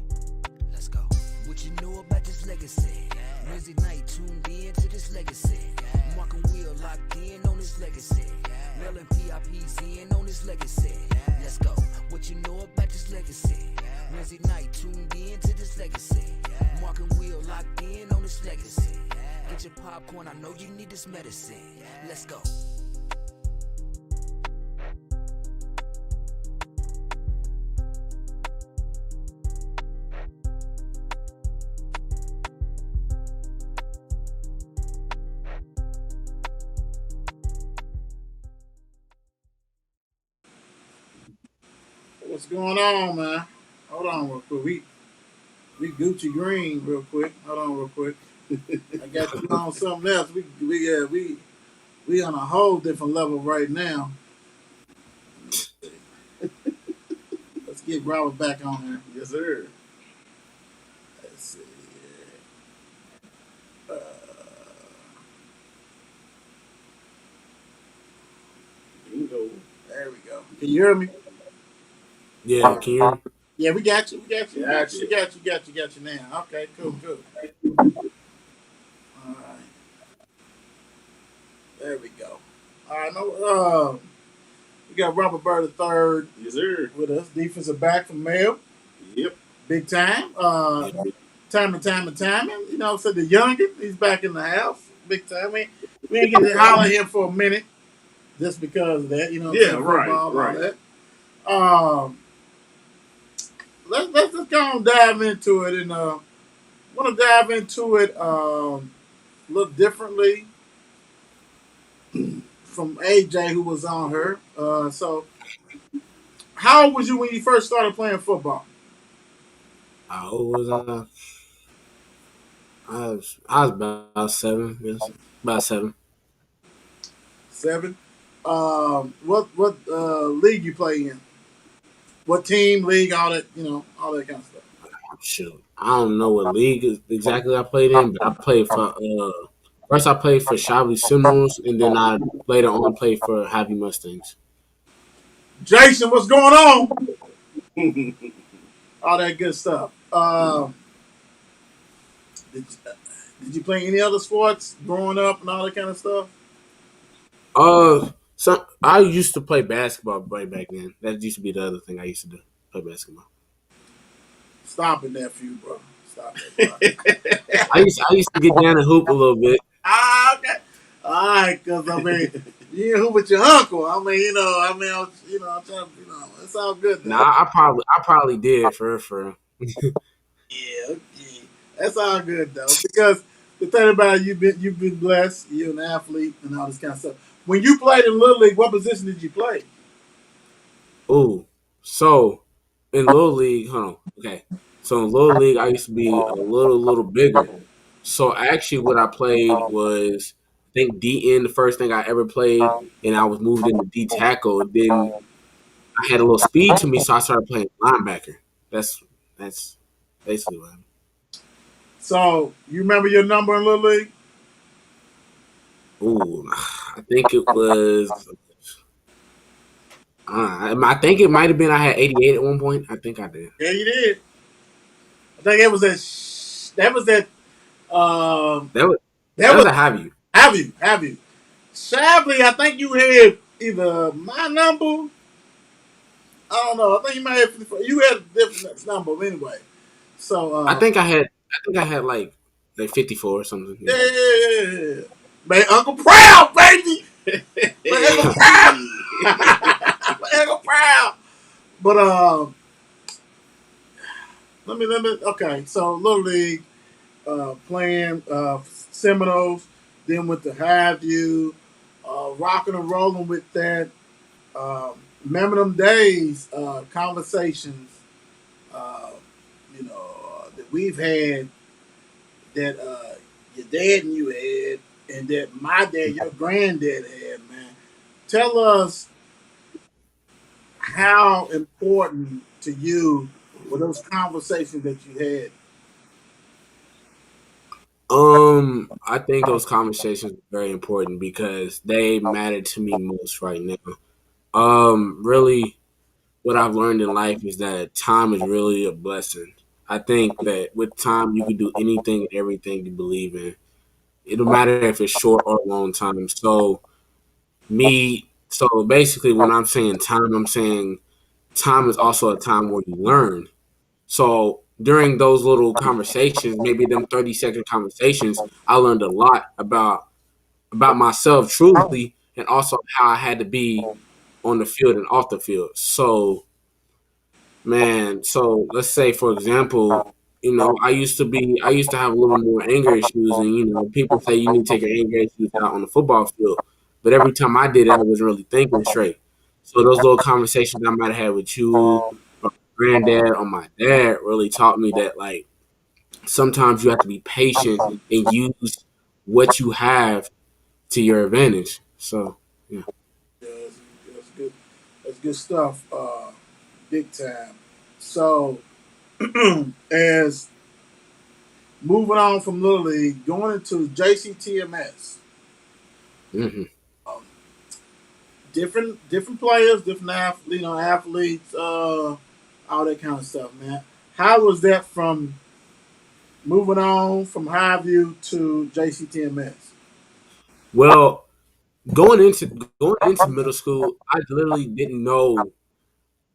A: Let's go. What you know about this legacy? Wednesday night, tuned in to this legacy. Mark and Will locked in on this legacy. Mel and PRP's in on this legacy. Let's go. What you know about this legacy? Wednesday night, tuned in to this legacy. Mark and Will locked in on this legacy. Get your popcorn, I know you need this medicine. Let's go.
C: What's going on, man? Hold on real quick. We Gucci Green real quick. Hold on real quick. I got you on something else. We on a whole different level right now. get Robert back on here.
B: Yes, sir.
C: Let's see here.
B: Bingo.
C: There we go. Can you hear me?
F: Yeah, can you hear me?
C: Yeah, we got you. We got you. We got you.
B: Gotcha.
C: We got you. Got you now. Okay, cool, cool. All right. There we go. All right. No. We got Robert Byrd the third
B: Yes, sir.
C: with us, defensive back from Mail,
B: Yep.
C: big time.
F: Yeah.
C: Time and time and time. And, so the youngest, he's back in the house, big time. We ain't get to holler at him for a minute just because of that.
B: Yeah, right,
C: football,
B: right.
C: all that. Let's just go and dive into it, and want to dive into it a little differently from AJ, who was on her. So, how old was you when you first started playing football?
F: How old was I? I was about 7. Yes, about 7.
C: 7. What league you play in? What team, league, all that, all that kind of stuff.
F: Shoot, I don't know what league exactly I played in, but I played for first I played for Shabby Seminoles, and then I later on played for Happy Mustangs.
C: Jason, what's going on? All that good stuff. Did you play any other sports growing up and all that kind of stuff?
F: So I used to play basketball right back then. That used to be the other thing I used to do, play basketball.
C: Stop it, nephew, bro. Stop it, bro.
F: I used to get down and hoop a little bit.
C: Okay. All right, because you who with your uncle? I'm trying, it's all good. Though.
F: Nah, I probably did for.
C: Yeah, okay. That's all good though. Because the thing about it, you've been blessed. You're an athlete and all this kind of stuff. When you played in Little League, what position did you play?
F: Ooh, so in Little League, hold on, okay. So in Little League, I used to be a little bigger. So actually, what I played was I think DN, the first thing I ever played, and I was moved into D tackle. Then I had a little speed to me, so I started playing linebacker. That's basically what happened.
C: So you remember your number in Little League?
F: Ooh, I think it was. I think it might have been I had 88 at one point. I think I did.
C: Yeah, you did. I think it was that was that
F: That was
C: that
F: that
C: was
F: was a have you.
C: have you. Sadly, I think you had either my number. I don't know. I think you might have you had a different number anyway. So
F: I think I had like 54 or something.
C: yeah,
F: Yeah.
C: yeah, yeah, yeah, yeah. Man, Uncle Proud, baby. Man, Uncle Proud. Man, Uncle Proud. But let me. Okay, so Little League, playing Seminoles, then went to Highview, rocking and rolling with that. Remember them days, conversations, uh, that we've had that your dad and you had, and that my dad, your granddad had, man. Tell us how important to you were those conversations that you had.
F: I think those conversations are very important because they matter to me most right now. Really, what I've learned in life is that time is really a blessing. I think that with time, you can do anything and everything you believe in. It don't matter if it's short or long time. So basically, when I'm saying time, I'm saying time is also a time where you learn. So during those little conversations, maybe them 30-second conversations, I learned a lot about myself truly and also how I had to be on the field and off the field. So man, so let's say for example, I used to have a little more anger issues and people say you need to take your anger issues out on the football field. But every time I did it, I wasn't really thinking straight. So those little conversations I might have had with you or my granddad or my dad really taught me that like sometimes you have to be patient and use what you have to your advantage. So yeah.
C: Yeah, that's good. That's good stuff. Big time. So as moving on from Little League, going into JCTMS,
F: Hmm.
C: um, different players, different athletes, all that kind of stuff, man. How was that from moving on from Highview to JCTMS?
F: Well, going into middle school, I literally didn't know.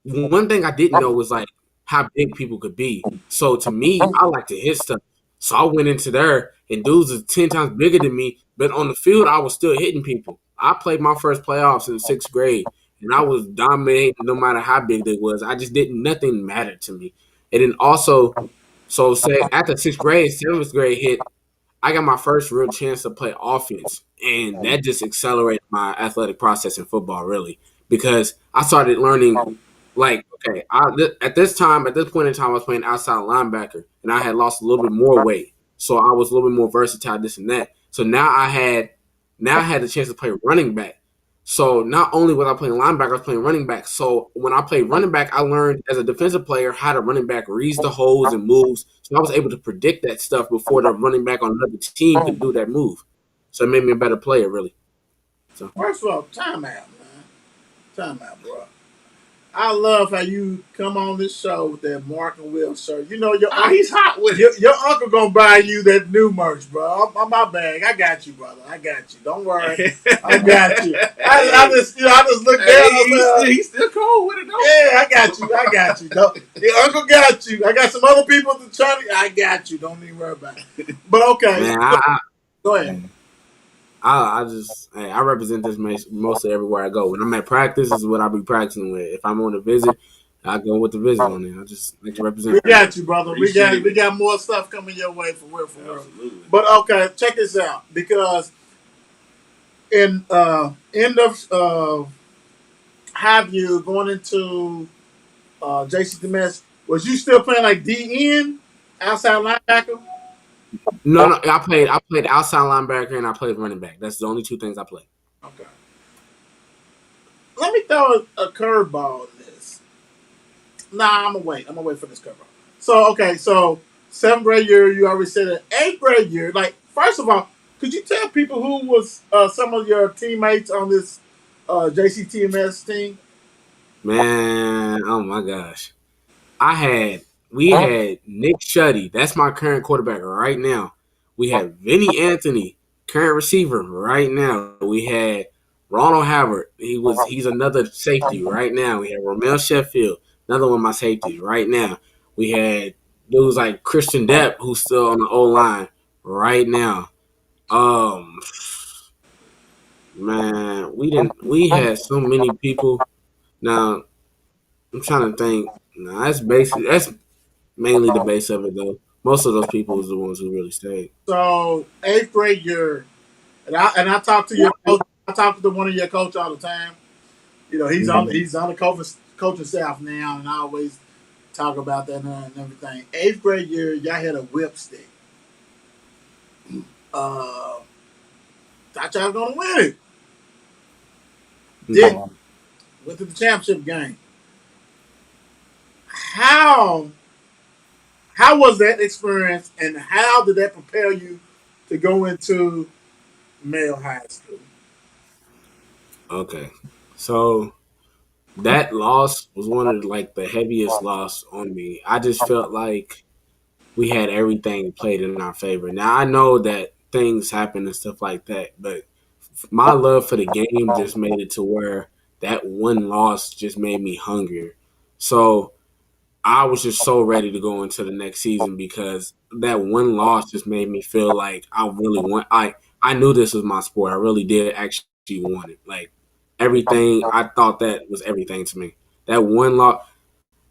F: One thing I didn't know was like how big people could be. So to me, I like to hit stuff. So I went into there, and dudes is 10 times bigger than me. But on the field, I was still hitting people. I played my first playoffs in sixth grade, and I was dominating no matter how big they was. I just didn't. Nothing mattered to me. And then also, so say after sixth grade, seventh grade hit, I got my first real chance to play offense, and that just accelerated my athletic process in football, really, because I started learning. Like, okay, at this time, at this point in time, I was playing outside linebacker, and I had lost a little bit more weight, so I was a little bit more versatile, this and that. So now I had the chance to play running back. So not only was I playing linebacker, I was playing running back. So when I played running back, I learned as a defensive player how the running back reads the holes and moves. So I was able to predict that stuff before the running back on another team could do that move. So it made me a better player, really. So
C: First of all, time out, man. Time out, bro. I love how you come on this show with that Mark and Will shirt. You know
B: He's hot with
C: your,
B: it.
C: your uncle gonna buy you that new merch, bro. I'm my bag. I got you, brother. I got you. Don't worry. I got you. I just looked down. I
B: He's
C: said,
B: still, he's still cool with it though.
C: yeah, I got you. I got you. Your uncle got you. I got some other people to try to. I got you. Don't even worry about it. But okay,
F: man,
C: go ahead.
F: I just hey, I represent this mostly everywhere I go. When I'm at practice, this is what I be practicing with. If I'm on a visit, I go with the visit on it. I just like to
C: We
F: represent.
C: got you, brother.
B: Appreciate
C: We
B: it.
C: got more stuff coming your way for real, for real.
B: Absolutely.
C: But okay, check this out because in end of have you going into JC Demes, was you still playing like DN outside linebacker?
F: No, I played outside linebacker and I played running back. That's the only two things I played.
C: Okay. Let me throw a curveball in this. Nah, I'm gonna wait for this curveball. So okay, so seventh grade year, you already said it. Eighth grade year, like first of all, could you tell people who was some of your teammates on this JCTMS team?
F: Man, oh my gosh. I had we had Nick Shuddy. That's my current quarterback right now. We had Vinny Anthony, current receiver right now. We had Ronald Howard. He's another safety right now. We had Romel Sheffield, another one of my safeties right now. We had dudes like Christian Depp, who's still on the O line right now. Um man, we had so many people. Now I'm trying to think. No, that's mainly the base of it, though. Most of those people was the ones who really stayed.
C: So eighth grade year, and I talk to your coach. I talk to one of your coach all the time. You know, he's on the coaching staff now, and I always talk about that and everything. Eighth grade year, y'all had a whip stick. Uh, thought y'all was gonna win it. Didn't. Went to the championship game. How how was that experience, and how did that prepare you to go into male high school?
F: Okay, so that loss was one of like the heaviest loss on me. I just felt like we had everything played in our favor. Now I know that things happen and stuff like that, but my love for the game just made it to where that one loss just made me hungrier. So I was just so ready to go into the next season because that one loss just made me feel like I really want. I knew this was my sport. I really did actually want it. Like everything, I thought that was everything to me. That one loss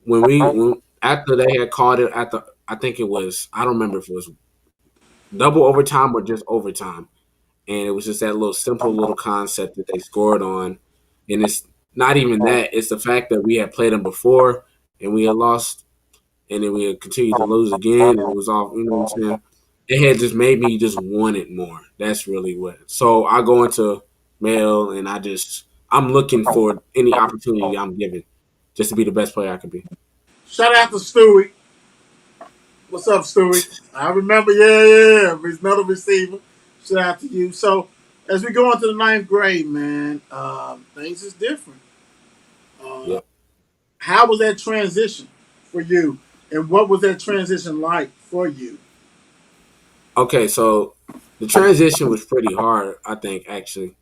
F: when after they had called it at the, I think it was, I don't remember if it was double overtime or just overtime, and it was just that little simple little concept that they scored on, and it's not even that. It's the fact that we had played them before and we had lost, and then we had continued to lose again, and it was all, you know what I'm saying? It had just made me just want it more. That's really what. So I go into mail, and I'm looking for any opportunity I'm given just to be the best player I can be.
C: Shout out to Stewie. What's up, Stewie? I remember, yeah. He's another receiver. Shout out to you. So, as we go into the ninth grade, man, things is different. Uh,
F: Yeah.
C: how was that transition for you? And what was that transition like for you?
F: Okay, so the transition was pretty hard, I think, actually,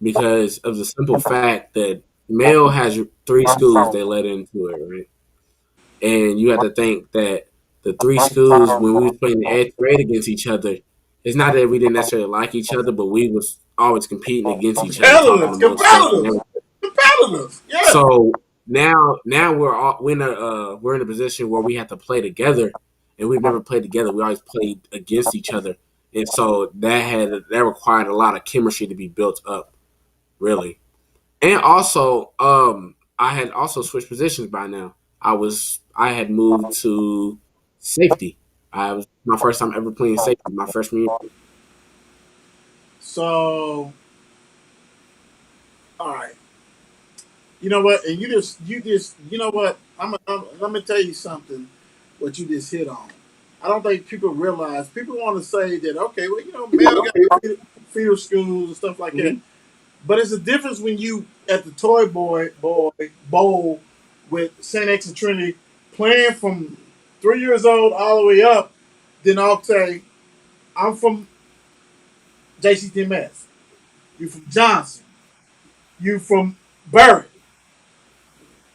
F: because of the simple fact that Mail has three schools they let into it, right? And you have to think that the three schools, when we was playing the eighth grade against each other, it's not that we didn't necessarily like each other, but we was always competing against each other, talking
C: Competitors,
F: the most stuff and
C: competitors,
F: everything.
C: competitors. Yeah.
F: So now we're in a position where we have to play together, and we've never played together. We always played against each other, and so that required a lot of chemistry to be built up, really. And also, I had also switched positions by now. I had moved to safety. I was my first time ever playing safety, my freshman year.
C: So, all right. You know what? And you know what? Let me tell you something. What you just hit on. I don't think people realize. People want to say that okay, well, male got feeder schools and stuff like that.
B: Mhm.
C: But it's a difference when you at the Toy Boy Bowl with Saint X and Trinity playing from 3 years old all the way up. Then I'll say, I'm from JCTMS. You from Johnson. You from Byrd.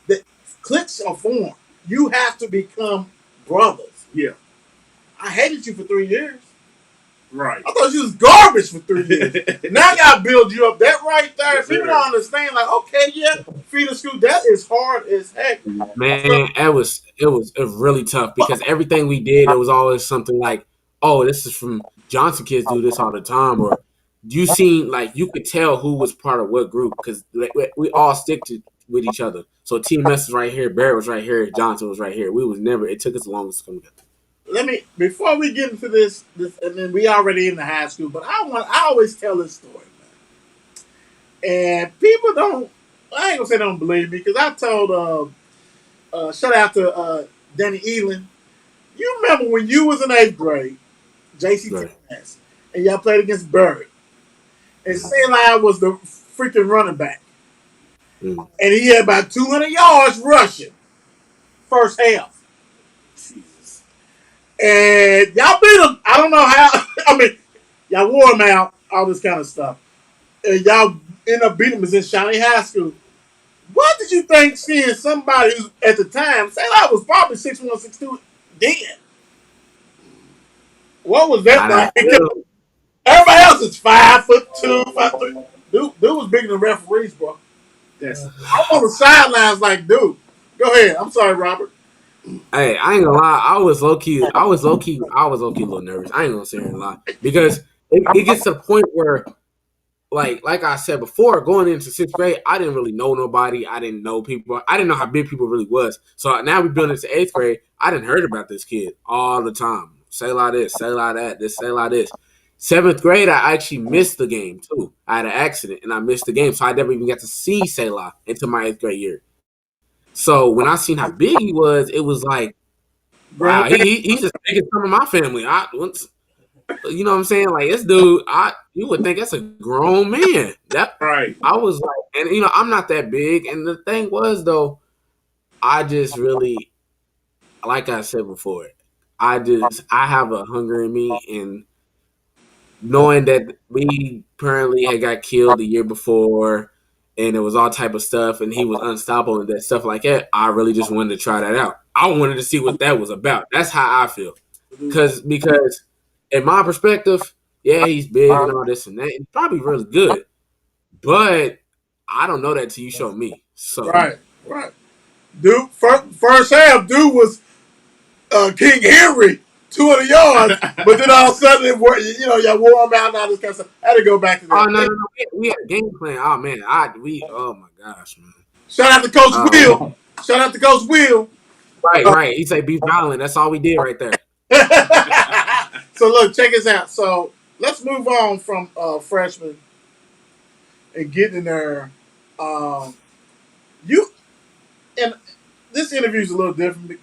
C: The cliques are formed. You have to become brothers.
B: Yeah.
C: I hated you for 3 years.
B: Right.
C: I thought you was garbage for 3 years. Now I gotta build you up. That right there,
B: Yes,
C: people
B: sir.
C: don't understand. Like, okay, yeah, feeder school, that is hard as heck.
F: Man, it was really tough because everything we did, it was always something like, "Oh, this is from Johnson kids do this all the time," or you seen like you could tell who was part of what group because we all stick to with each other. So TMS was right here, Barrett was right here, Johnson was right here. We was never. It took us the longest to come together.
C: Let me before we get into this, and then we already in the high school, but I always tell this story, man. And people don't. I ain't gonna say they don't believe me because I told shout out to Danny Elan. You remember when you was in eighth grade,
F: Right.
C: JCTS, and y'all played against Byrd, and
F: Mhm.
C: Sayline was the freaking running back,
F: Mhm.
C: and he had about 200 yards rushing first half,
B: Jesus.
C: and y'all beat him. I don't know how. I mean, y'all wore him out, all this kind of stuff, and y'all end up beating him in Shawnee High School. What did you think seeing somebody who's at the time, Sayline was probably 6'1", 6'2", then? What was that
F: How did I
C: like? Because
F: feel?
C: everybody else is 5'2", 5'3". Dude was bigger than referees, bro.
B: That's
C: I'm on the sidelines like, dude. Go ahead. I'm sorry, Robert.
F: Hey, I ain't gonna lie. I was low key a little nervous. I ain't gonna sit here and lie because it gets to the point where like I said before, going into sixth grade, I didn't really know nobody. I didn't know people. I didn't know how big people really was. So now we building into eighth grade. I didn't heard about this kid all the time. Say like this, say like that, this, say like this. Seventh grade, I actually missed the game too. I had an accident and I missed the game, so I never even got to see Selah until my eighth grade year. So when I seen how big he was, it was like,
C: Grown
F: wow,
C: man.
F: he's just big as some of my family. You know what I'm saying? Like this dude, you would think that's a grown man. That
B: right.
F: I was like, and I'm not that big. And the thing was though, I just really, like I said before, I have a hunger in me, and knowing that we apparently had got killed the year before, and it was all type of stuff, and he was unstoppable and that stuff like that. I really just wanted to try that out. I wanted to see what that was about. That's how I feel. Because in my perspective, yeah, he's big and all this and that. He's probably really good, but I don't know that till you show me. So
C: Right, right. Dude, first half, dude was King Henry, 200 yards, but then all of a sudden, y'all wore him out and all this kind of stuff. I had to go back to
F: oh
C: that.
F: no, we had a game plan. Oh man, oh my gosh, man.
C: Shout out to Coach
F: Oh
C: Will. Shout out to Coach Will.
F: right. He said be violent. That's all we did right there.
C: So look, check this out. So let's move on from freshman, and, getting in there. You and this interview is a little different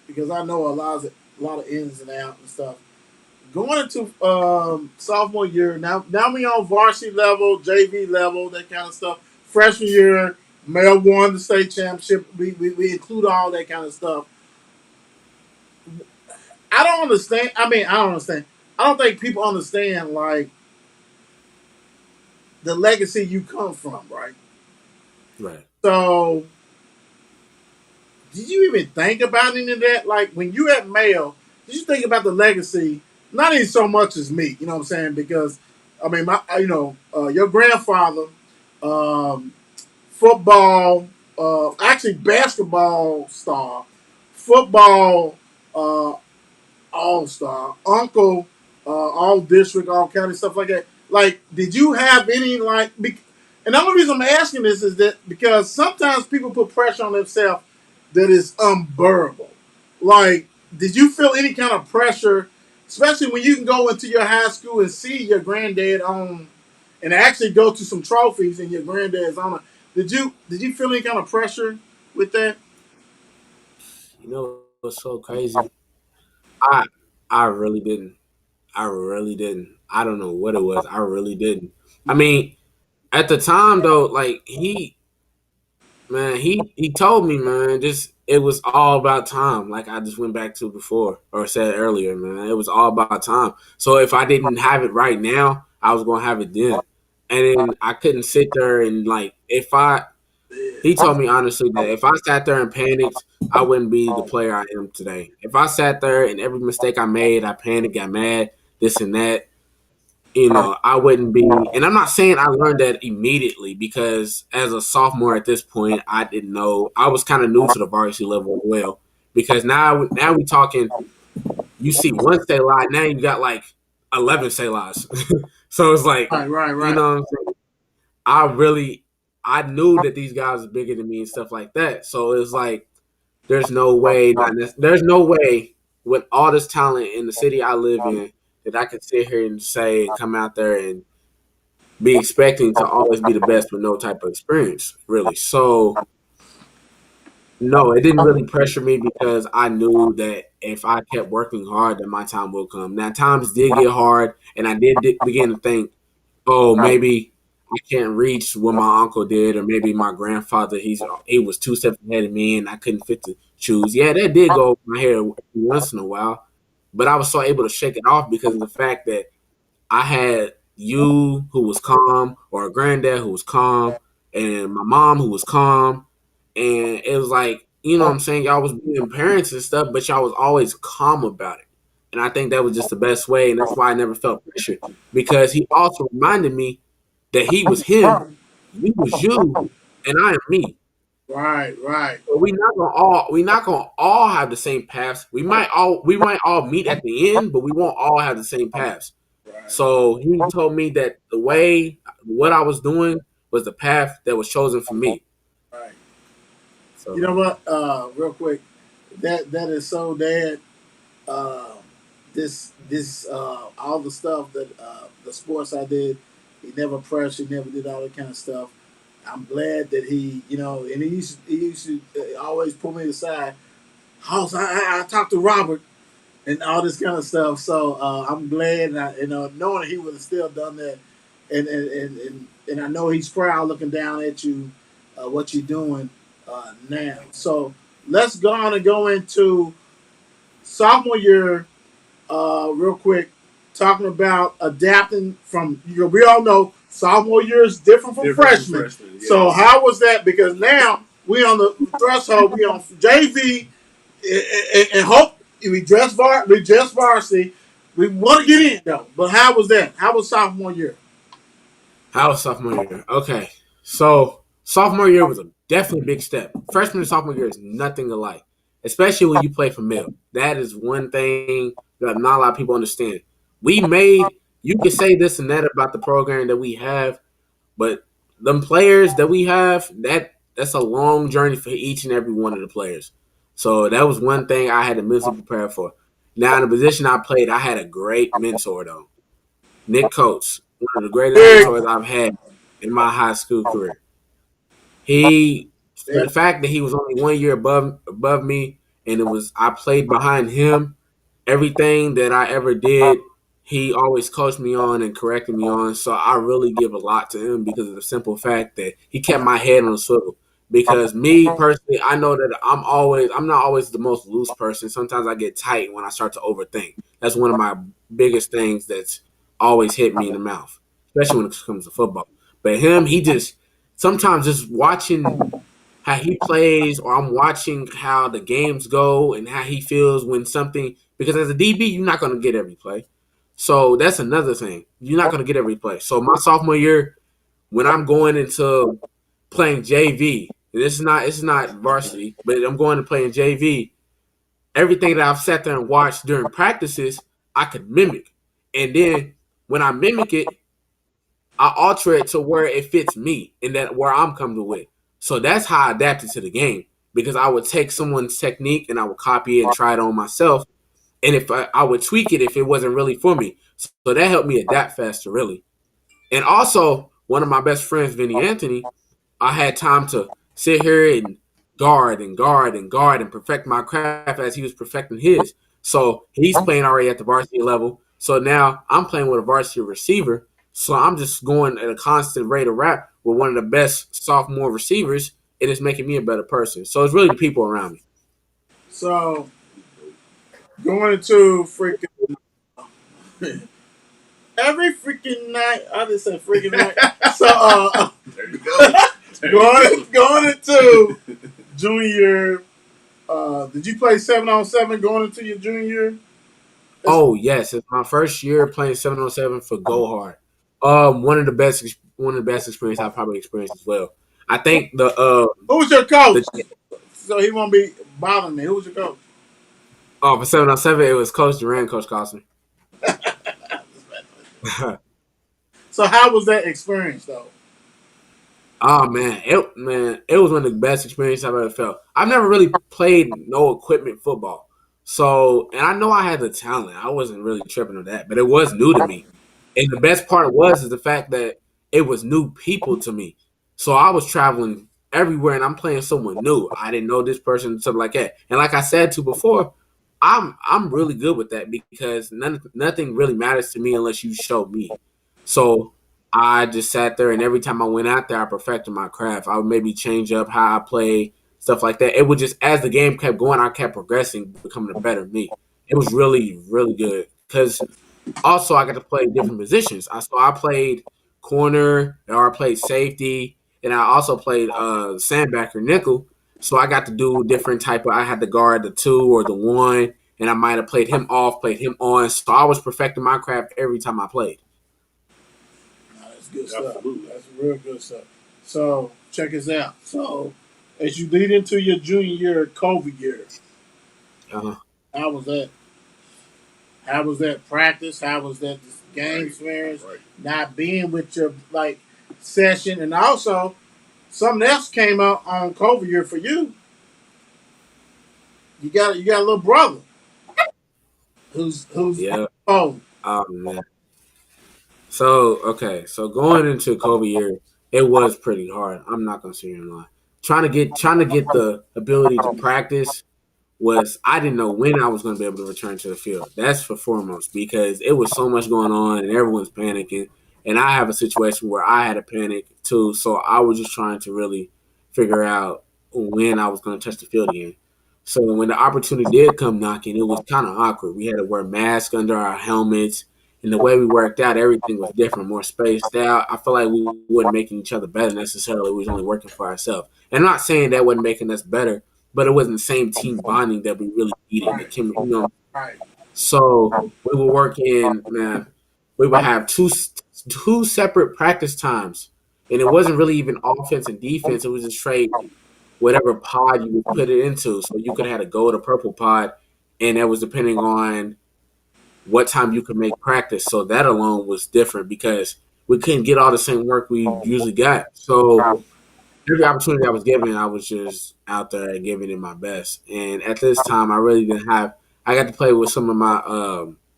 C: because I know a lot of ins and outs and stuff. Going into sophomore year, now we on varsity level, JV level, that kind of stuff. Freshman year, Mel won the state championship. We include all that kind of stuff. I don't understand. I mean, I don't understand. I don't think people understand like the legacy you come from, right?
F: Right.
C: So, did you even think about any of that? Like when you at Mayo, did you think about the legacy? Not even so much as me, you know what I'm saying? Because I mean, your grandfather, um, football, actually basketball star, football uh, all star, uncle, all district, all county, stuff like that. Like, did you have any like? And the only reason I'm asking this is that because sometimes people put pressure on themselves that is unbearable. Like, did you feel any kind of pressure, especially when you can go into your high school and see your granddad on, and actually go to some trophies and your granddad's on it? Did you feel any kind of pressure with that?
F: You know what's so crazy? I I really didn't. I really didn't. I don't know what it was. I really didn't. I mean, at the time though, like he told me, man, just it was all about time. Like I just went back to before or said earlier, man, it was all about time. So if I didn't have it right now, I was gonna have it then. And then I couldn't sit there and like if I he told me honestly that if I sat there and panicked, I wouldn't be the player I am today. If I sat there and every mistake I made, I panicked, got mad, this and that, I wouldn't be. And I'm not saying I learned that immediately because as a sophomore at this point, I didn't know. I was kind of new to the varsity level as well. Because now we talking. You see one say lie, now you got like 11 say lies. So it's like,
C: Right, right,
F: you
C: right.
F: know what I'm saying? I knew that these guys are bigger than me and stuff like that. So it's like, there's no way with all this talent in the city I live in that I could sit here and say and come out there and be expecting to always be the best with no type of experience, really. So no, it didn't really pressure me because I knew that if I kept working hard, that my time will come. Now times did get hard, and I did begin to think, oh, maybe I can't reach what my uncle did, or maybe my grandfather he was 2 steps ahead of me, and I couldn't fit the shoes. Yeah, that did go over my head once in a while, but I was so able to shake it off because of the fact that I had you who was calm, or a granddad who was calm, and my mom who was calm, and it was like, what I'm saying, y'all was being parents and stuff, but y'all was always calm about it, and I think that was just the best way, and that's why I never felt pressure because he also reminded me that he was him, you was you, and I am me.
C: Right, right,
F: So we not gonna all have the same paths. We might all meet at the end, but we won't all have the same paths.
C: right,
F: So he told me that what I was doing was the path that was chosen for me.
C: right. You
F: So
C: know what? Real quick, that is so dad. Uh, this all the stuff that the sports I did, he never pressed, he never did all that kind of stuff. I'm glad that and he used to always pull me aside. House, I talked to Robert and all this kind of stuff. So I'm glad, and knowing he would have still done that, and I know he's proud looking down at you, what you're doing now. So let's go on and go into sophomore year real quick, talking about adapting from. We all know sophomore year is different from freshman.
B: Yes.
C: So how was that? Because now we on the threshold. We on JV and hope we dress varsity. We want to get in though. But how was that? How was sophomore year?
F: how was sophomore year? Okay, so sophomore year was a definitely big step. Freshman and sophomore year is nothing alike, especially when you play for Mill. That is one thing that not a lot of people understand. You can say this and that about the program that we have, but them players that we have, that's a long journey for each and every one of the players. So that was one thing I had to mentally prepare for. Now in the position I played, I had a great mentor though. Nick Coates, one of the greatest
C: Big.
F: mentors I've had in my high school career. He So the fact that he was only 1 year above me, and it was I played behind him, everything that I ever did, he always coached me on and corrected me on. So I really give a lot to him because of the simple fact that he kept my head on a swivel. Because me personally, I know that I'm not always the most loose person. Sometimes I get tight when I start to overthink. That's one of my biggest things that's always hit me in the mouth, especially when it comes to football. But him, he just sometimes just watching how he plays, or I'm watching how the games go and how he feels when something, because as a DB, you're not going to get every play. So that's another thing. You're not going to get every play. So my sophomore year, when I'm going into playing JV, and it's not varsity, but I'm going to play in JV, everything that I've sat there and watched during practices, I could mimic. And then when I mimic it, I alter it to where it fits me and that where I'm comfortable with. So that's how I adapted to the game, because I would take someone's technique and I would copy it and try it on myself. And if I would tweak it if it wasn't really for me. So that helped me adapt faster, really. And also, one of my best friends, Vinny Anthony, I had time to sit here and guard and guard and guard and perfect my craft as he was perfecting his. So he's playing already at the varsity level. So now I'm playing with a varsity receiver. So I'm just going at a constant rate of rap with one of the best sophomore receivers, and it's making me a better person. So it's really the people around me.
C: So going into freaking every freaking night, I just said freaking night. So
B: There you go.
C: going into junior year, did you play 7-on-7 going into your junior year?
F: Oh yes, it's my first year playing 7-on-7 for Go Hard. One of the best experience I've probably experienced as well. I think
C: Who was your coach?
F: the
C: So he won't be bothering me. Who was your coach?
F: for 7-on-7 it was Coach Duran, Coach Costner.
C: So how was that experience though?
F: Oh it was one of the best experiences I've ever felt. I've never really played no equipment football, so and I know I had the talent. I wasn't really tripping on that, but it was new to me. And the best part was is the fact that it was new people to me. So I was traveling everywhere, and I'm playing someone new. I didn't know this person, something like that. And like I said to before, I'm really good with that because nothing really matters to me unless you show me. So I just sat there, and every time I went out there, I perfected my craft. I would maybe change up how I play, stuff like that. It would just, as the game kept going, I kept progressing, becoming a better me. It was really, really good because also I got to play different positions. I played corner, or I played safety, and I also played sandbacker nickel. So I got to do different type of. I had to guard the 2 or the 1, and I might have played him off, played him on. So I was perfecting my craft every time I played.
C: That's good stuff.
B: Absolutely.
C: That's real good stuff. So check us out. So as you lead into your junior year, COVID year,
F: Uh,
C: how was that? How was that practice? How was that game experience?
B: Right.
C: Not being with your like session, and also something else came out on COVID year for you. You got a little brother who's
F: yeah.
C: oh
F: Man. So okay, so going into COVID year, it was pretty hard. I'm not gonna sit here and lie. Trying to get the ability to practice was I didn't know when I was going to be able to return to the field. That's for foremost because it was so much going on and everyone's panicking. And I have a situation where I had a panic too, so I was just trying to really figure out when I was going to touch the field again. So when the opportunity did come knocking, it was kind of awkward. We had to wear masks under our helmets, and the way we worked out, everything was different, more spaced out. I feel like we weren't making each other better necessarily. We was only working for ourselves. And I'm not saying that wasn't making us better, but it wasn't the same team bonding that we really needed. The
C: right.
F: So we were working, man. We would have two separate practice times, and it wasn't really even offense and defense. It was just straight whatever pod you would put it into. So you could have had a gold or purple pod, and that was depending on what time you could make practice. So that alone was different because we couldn't get all the same work we usually got. So every opportunity I was given, I was just out there and giving it my best. And at this time, I really didn't have. I got to play with some of my.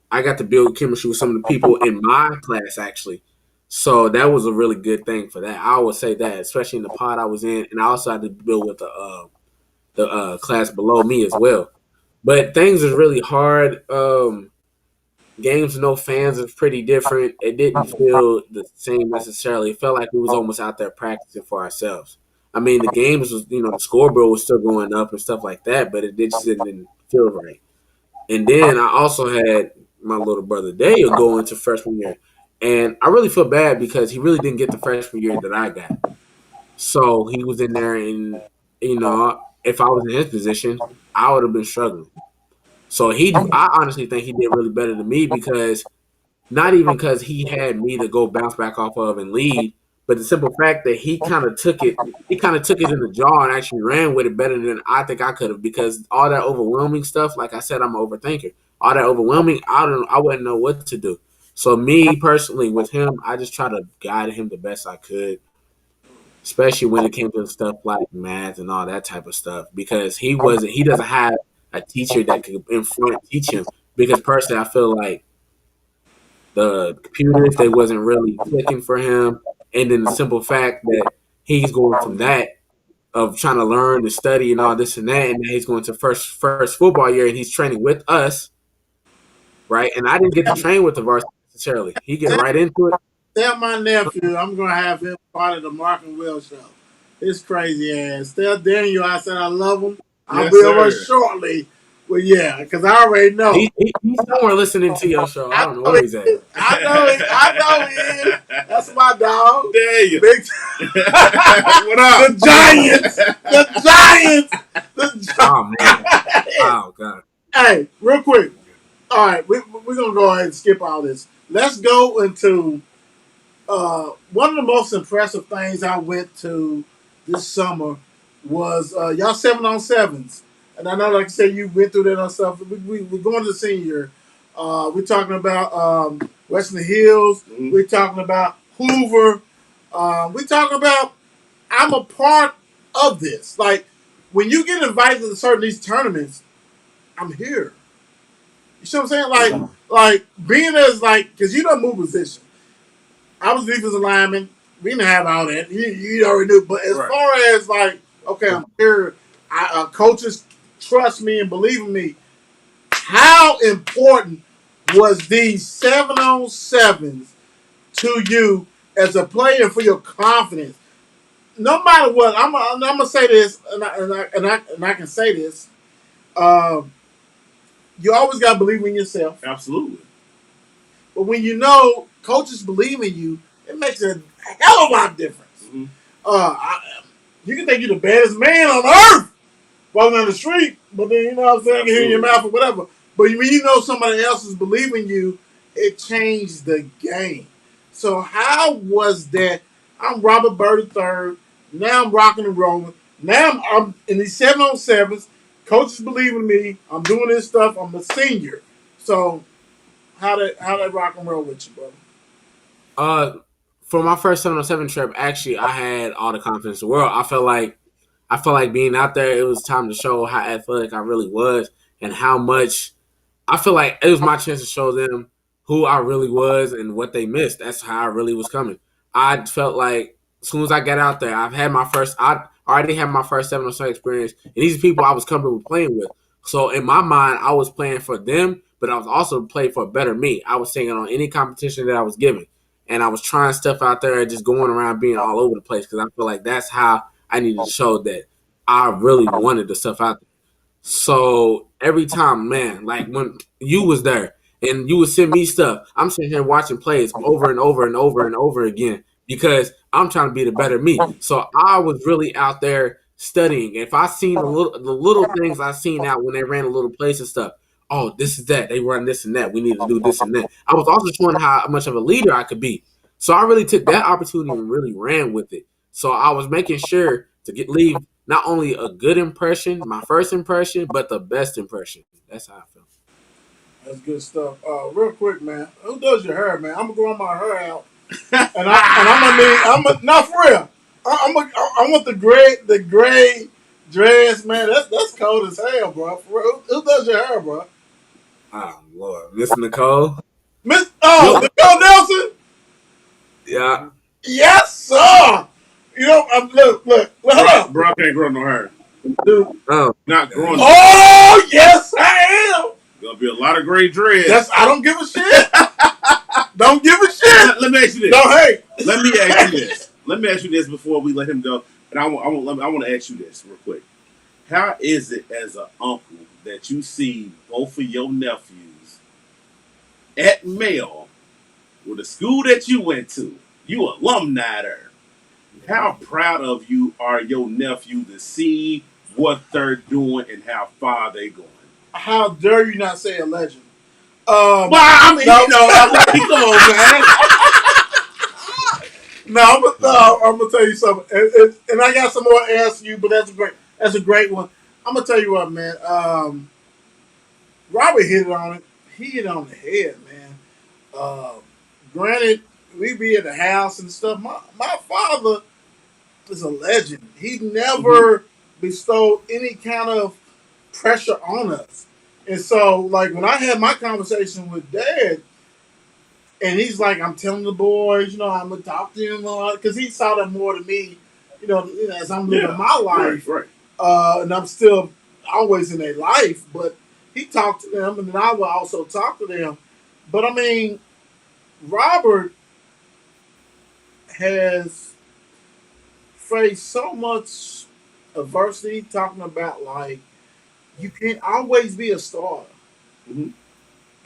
F: I got to build chemistry with some of the people in my class actually. So that was a really good thing for that. I would say that, especially in the pod I was in, and I also had to build with the class below me as well. But things is really hard. Games with no fans is pretty different. It didn't feel the same necessarily. It felt like we was almost out there practicing for ourselves. I mean, the games was, the scoreboard was still going up and stuff like that, but it just didn't feel right. And then I also had my little brother Dale go into freshman year, and I really feel bad because he really didn't get the freshman year that I got. So he was in there, and if I was in his position, I would have been struggling. So I honestly think he did really better than me because not even because he had me to go bounce back off of and lead, but the simple fact that he kind of took it in the jaw and actually ran with it better than I think I could have because all that overwhelming stuff, like I said, I'm an overthinker. All that overwhelming, I wouldn't know what to do. So me personally with him, I just try to guide him the best I could, especially when it came to stuff like math and all that type of stuff, because he doesn't have a teacher that could in front teach him. Because personally, I feel like the computers they wasn't really clicking for him, and then the simple fact that he's going from that of trying to learn to study and all this and that, and then he's going to first football year and he's training with us, right? And I didn't get to train with the varsity necessarily. He get right into it.
C: Tell my nephew I'm gonna have him part of the Mark and Will show. His crazy ass. Tell Daniel I said I love him. I'll
B: Yes,
C: be
B: sir.
C: over shortly. Well, yeah, because I already know.
F: He's somewhere listening to your show. I don't know where he's at.
C: I know he is. That's my dog.
B: There you
C: Big
B: What up?
C: The Giants. The Giants. The Giants.
F: Oh man. Oh god.
C: Hey, real quick. All right, we're gonna go ahead and skip all this. Let's go into one of the most impressive things I went to this summer was y'all 7-on-7s. And I know, like I said, you went through that on stuff. We're going to the senior. We're talking about Western Hills.
B: Mhm.
C: We're talking about Hoover. We're talking about I'm a part of this. Like, when you get invited to certain these tournaments, I'm here. You see what I'm saying? Like being as because you don't move position. I was defensive lineman. We didn't have all that. You already knew. But as far as okay, I'm here. Coaches trust me and believe in me. How important was these 7-on-7s to you as a player for your confidence? No matter what, I'm gonna say this, and I can say this. You always gotta believe in yourself.
B: Absolutely.
C: But when you know coaches believe in you, it makes a hell of a lot of difference.
B: Mm-hmm.
C: You can think you're the baddest man on earth walking down the street, but then you know what I'm saying, you hear in your mouth or whatever. But when you know somebody else is believing you, it changed the game. So how was that? I'm Robert Byrd III. Now I'm rocking and rolling. Now I'm in these 7-on-7s. Coaches believe in me. I'm doing this stuff. I'm a senior. So how that rock and roll with you, brother?
F: For my first 7-on-7 trip, actually, I had all the confidence in the world. I felt like being out there, it was time to show how athletic I really was and how much I feel like it was my chance to show them who I really was and what they missed. That's how I really was coming. I felt like as soon as I got out there, I already had my first 7-on-7 experience, and these are people I was comfortable playing with. So in my mind, I was playing for them, but I was also playing for a better me. I was singing on any competition that I was given, and I was trying stuff out there, just going around being all over the place because I feel like that's how I needed to show that I really wanted the stuff out there. So every time, man, like when you was there and you would send me stuff, I'm sitting here watching plays over and over and over and over again because I'm trying to be the better me. So I was really out there studying. If I seen the little things I seen out when they ran a little plays and stuff, oh, this is that. They run this and that. We need to do this and that. I was also showing how much of a leader I could be. So I really took that opportunity and really ran with it. So I was making sure to leave not only a good impression, my first impression, but the best impression. That's how I feel.
C: That's good stuff. Real quick, man. Who does your hair, man? I'm gonna grow my hair out, and I'm gonna not for real. I want the gray dress, man. That's cold as hell, bro. For real. Who does your hair, bro?
F: Oh Lord, Miss Nicole.
C: Nicole Nelson.
F: Yeah.
C: Yes, sir. You know, look, hold on,
B: Bro can't grow no hair.
C: dude.
F: Oh.
B: Not growing.
C: Oh, yes, I am.
B: Gonna be a lot of gray dreads.
C: I don't give a shit. Don't give a shit.
B: Let me ask you this.
C: No, hey.
B: Let me ask you this. Let me ask you this before we let him go. And I want to ask you this real quick. How is it as an uncle that you see both of your nephews at Male with the school that you went to? You alumni there. How proud of you are your nephew to see what they're doing and how far they going?
C: How dare you not say a legend?
B: Well, I mean,
C: no.
B: you know, I'm like, come on, man.
C: No, I'm gonna tell you something, and I got some more to ask you, but that's a great one. I'm gonna tell you what, man. Robert hit it on it. He hit it on the head, man. Granted, we be at the house and stuff. My father is a legend. He never bestowed any kind of pressure on us. And so, like, when I had my conversation with Dad, and he's like, I'm telling the boys, I'm going to talk to him, because he saw that more than me, as I'm living my life.
B: Right.
C: And I'm still always in their life, but he talked to them, and then I will also talk to them. But, I mean, Robert has faced so much adversity, talking about, like, you can't always be a starter.
B: Mm-hmm.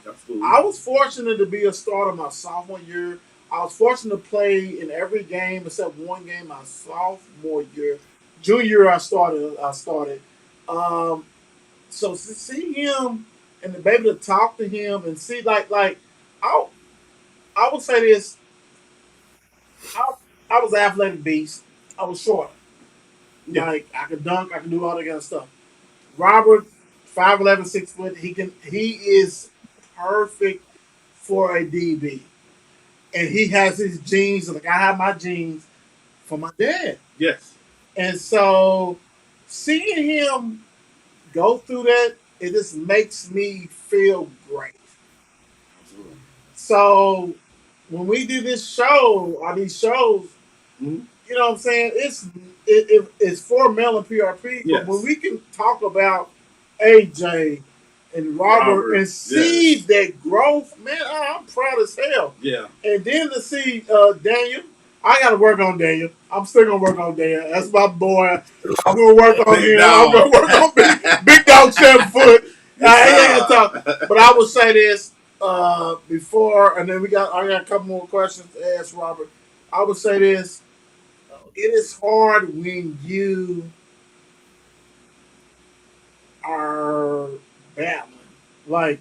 B: Absolutely.
C: I was fortunate to be a starter my sophomore year. I was fortunate to play in every game except one game my sophomore year. Junior year I started. So to see him and to be able to talk to him and see I I would say this. I was an athletic beast. I was short.
B: Yeah.
C: Like I could dunk, I could do all that kind of stuff. Robert, 5'11", 6 foot. He is perfect for a DB. And he has his genes, like I have my genes from my dad.
B: Yes.
C: And so seeing him go through that, it just makes me feel great.
B: Absolutely.
C: So when we do this show, or these shows,
B: Mm-hmm.
C: you know what I'm saying? It's for Mel and PRP,
B: Yes.
C: but when we can talk about AJ and Robert and see that growth, man, I'm proud as hell.
B: Yeah.
C: And then to see Daniel, I got to work on Daniel. I'm still gonna work on Daniel. That's my boy. I'm gonna work on
B: Big
C: him.
B: dog.
C: I'm gonna work on big dog 7 foot. But I will say this before, and then I got a couple more questions to ask Robert. I would say this: it is hard when you are battling. Like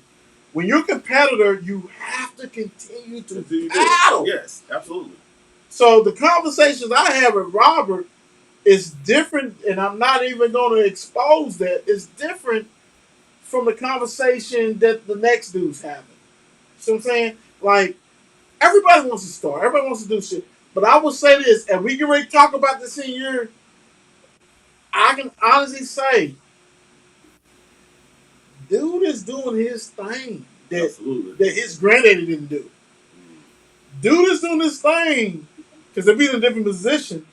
C: when you're a competitor, you have to continue to battle.
B: Yes, absolutely.
C: So the conversations I have with Robert is different, and I'm not even going to expose that. It's different from the conversation that the next dude's having. See what I'm saying? Like everybody wants to start, everybody wants to do shit. But I will say this, and we can really talk about this in year. I can honestly say, dude is doing his thing that his granddaddy didn't do. Dude is doing this thing because they're in a different position.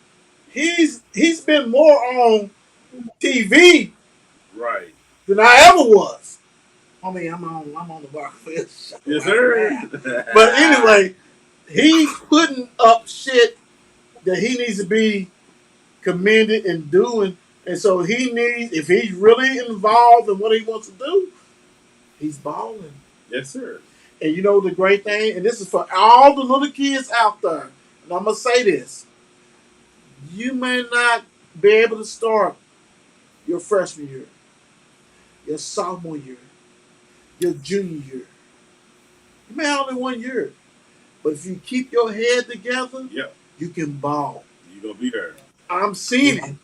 C: He's been more on TV
B: right
C: than I ever was. I mean, I'm on the Barclays show.
B: Yes, sir.
C: But anyway, he's putting up shit that he needs to be commended and doing. And so if he's really involved in what he wants to do, he's balling.
B: Yes, sir.
C: And you know the great thing, and this is for all the little kids out there, and I'm going to say this. You may not be able to start your freshman year, your sophomore year, your junior year. You may have only 1 year. But if you keep your head together, you can ball.
B: You're going to be there.
C: I'm seeing it.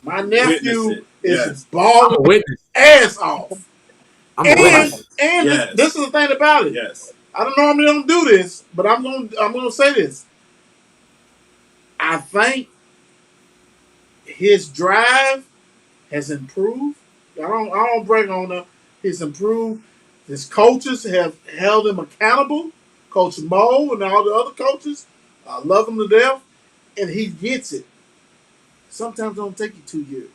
C: My nephew is
F: I'm
C: balling
F: a witness.
C: ass off.
F: I'm a witness.
C: And this is the thing about it.
B: Yes.
C: I don't normally don't do this, but I'm gonna say this. I think his drive has improved. I don't brag on him. He's improved. His coaches have held him accountable. Coach Mo and all the other coaches I love him to death, and he gets it. Sometimes it don't take you 2 years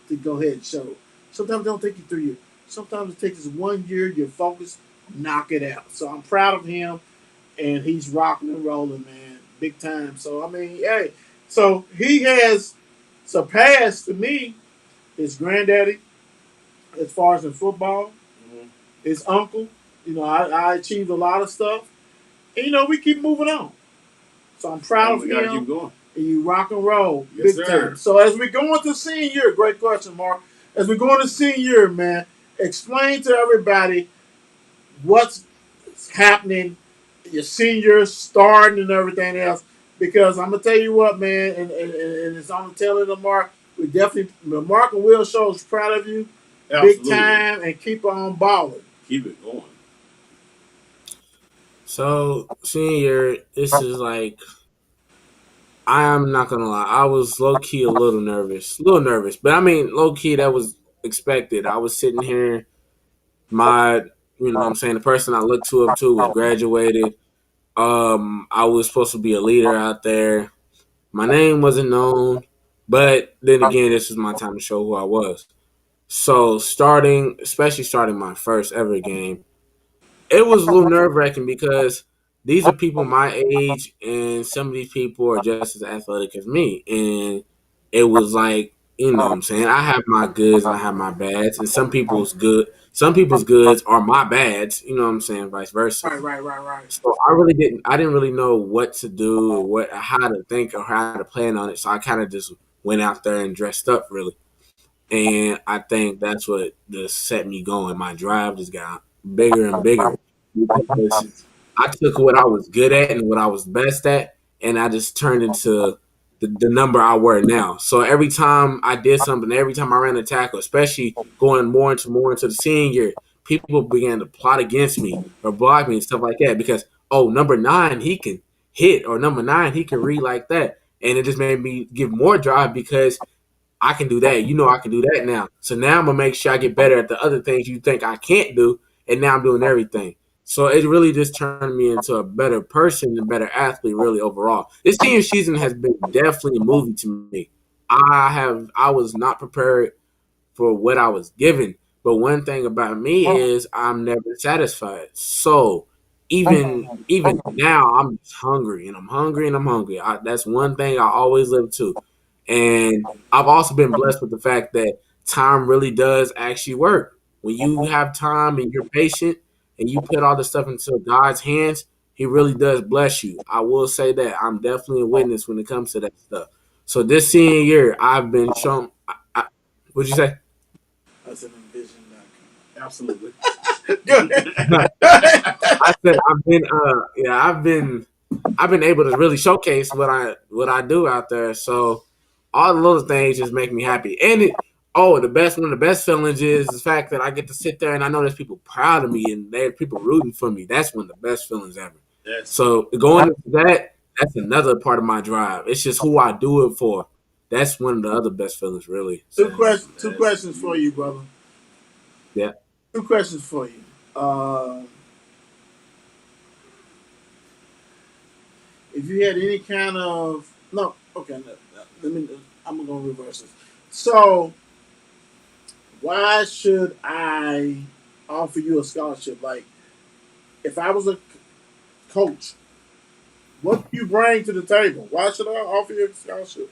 C: to go ahead and show. Sometimes it don't take you 3 years. Sometimes it takes us 1 year. You're focused, knock it out. So I'm proud of him, and he's rocking and rolling, man, big time. So I mean, hey, so he has surpassed to me his granddaddy as far as in football,
B: Mhm.
C: his uncle. I achieved a lot of stuff, and we keep moving on. So I'm
B: Yeah,
C: proud of
B: we gotta keep
C: him.
B: going.
C: And you rock and roll
B: Yes,
C: big
B: sir.
C: time. So as we go into senior year, great question, Mark. As we go into senior year, man, explain to everybody what's happening, your seniors starting and everything else. Because I'm gonna tell you what, man, and it's on the tail of the Mark. We definitely the Mark and Will show is proud of you, big
B: Absolutely.
C: time, and keep on balling.
B: Keep it going.
F: So senior year, this is like I'm not gonna lie, I was low key a little nervous, but I mean low key that was expected. I was sitting here, my what I'm saying, the person I looked to up to was graduated. I was supposed to be a leader out there. My name wasn't known, but then again, this was my time to show who I was. So especially starting my first ever game, it was a little nerve wracking because these are people my age, and some of these people are just as athletic as me. And it was like, what I'm saying, I have my goods and I have my bads, and some people's goods are my bads, what I'm saying, vice versa.
C: Right, right, right, right.
F: So I didn't really know what to do, how to think, or how to plan on it. So I kind of just went out there and dressed up really. And I think that's what just set me going. My drive just got bigger and bigger because I took what I was good at and what I was best at, and I just turned into the number I were now. So every time I did something, every time I ran a tackle, especially going more into the senior year, people began to plot against me or block me and stuff like that because number 9 he can hit, or number 9 he can read like that, and it just made me give more drive because I can do that. I can do that now. So now I'm gonna make sure I get better at the other things you think I can't do, and now I'm doing everything. So it really just turned me into a better person and better athlete, really overall. This senior season has been definitely a movie to me. I was not prepared for what I was given. But one thing about me is I'm never satisfied. So even now I'm just hungry and I'm hungry and I'm hungry. That's one thing I always live to. And I've also been blessed with the fact that time really does actually work. When you have time and you're patient and you put all the stuff into God's hands, He really does bless you. I will say that I'm definitely a witness when it comes to that stuff. So this senior year, I've been shown. What'd you say?
C: That's an envision.
B: Absolutely.
C: Go ahead.
F: I said I've been able to really showcase what I do out there. So all the little things just make me happy. And one of the best feelings is the fact that I get to sit there and I know there's people proud of me and there's people rooting for me. That's one of the best feelings ever.
B: Yes.
F: So going into that, that's another part of my drive. It's just who I do it for. That's one of the other best feelings, really.
C: Two
F: So
C: questions. Two questions for you, brother.
F: yeah.
C: Two questions for you. If you had any kind of no, okay, no, let me. I'm gonna reverse this. So, why should I offer you a scholarship? Like, if I was a coach, what do you bring to the table? Why should I offer you a scholarship?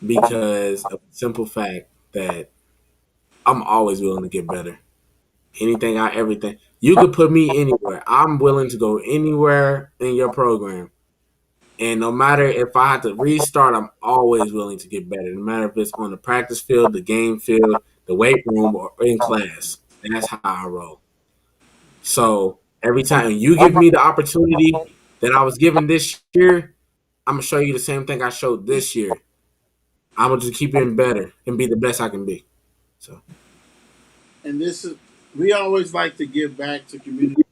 F: Because of the simple fact that I'm always willing to get better. Everything. You could put me anywhere. I'm willing to go anywhere in your program. And no matter if I have to restart, I'm always willing to get better. No matter if it's on the practice field, the game field, the weight room, or in class. That's how I roll. So every time you give me the opportunity that I was given this year, I'm gonna show you the same thing I showed this year. I'm gonna just keep getting better and be the best I can be. So
C: And this is we always like to give back to community,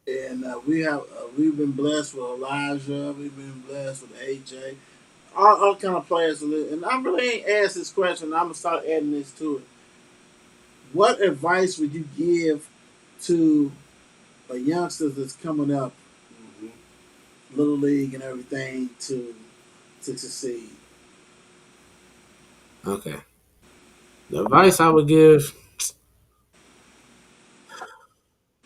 C: and we've been blessed with Elijah, we've been blessed with AJ, all kind of players. And I really ain't asked this question. I'm gonna start adding this to it. What advice would you give to a youngster that's coming up?
B: Mhm.
C: little league and everything to succeed.
F: Okay. The advice I would give,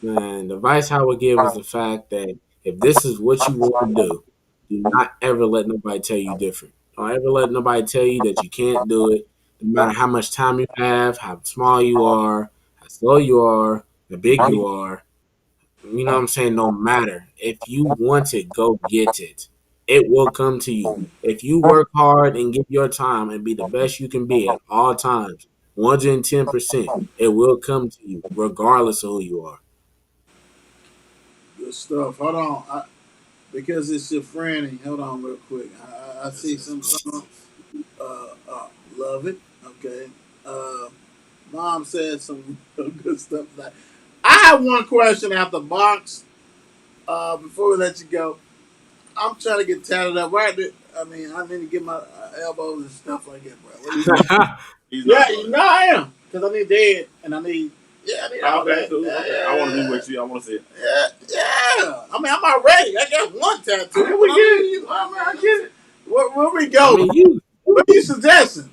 F: man, the advice I would give is the fact that if this is what you want to do not ever let nobody tell you different. Don't ever let nobody tell you that you can't do it. No matter how much time you have, how small you are, how slow you are, how big you are. You know what I'm saying? No matter. If you want it, go get it. It will come to you. If you work hard and give your time and be the best you can be at all times, 110%, it will come to you, regardless of who you are.
C: Good stuff. Hold on, because it's your friend. And hold on, real quick. I see some songs. Love it. Okay. Uh, Mom said some good stuff. Like, I have one question after box. Before we let you go, I'm trying to get tatted up. Right? I mean, I need to get my elbows and stuff like that, bro. What do you think?
B: He's
C: Yeah,
B: not doing
C: no, I am. Because I need dead and I need. Yeah, I need all
B: okay,
C: that.
B: cool.
C: Yeah,
B: Okay. I want to be
C: yeah,
B: with you. I want to see it.
C: yeah, yeah. I mean, I'm already. I got one tattoo.
B: Okay, we
C: But
B: get it.
C: you know,
B: I mean, I get it.
C: where we
F: I
C: go?
F: mean, you.
C: What are you suggesting?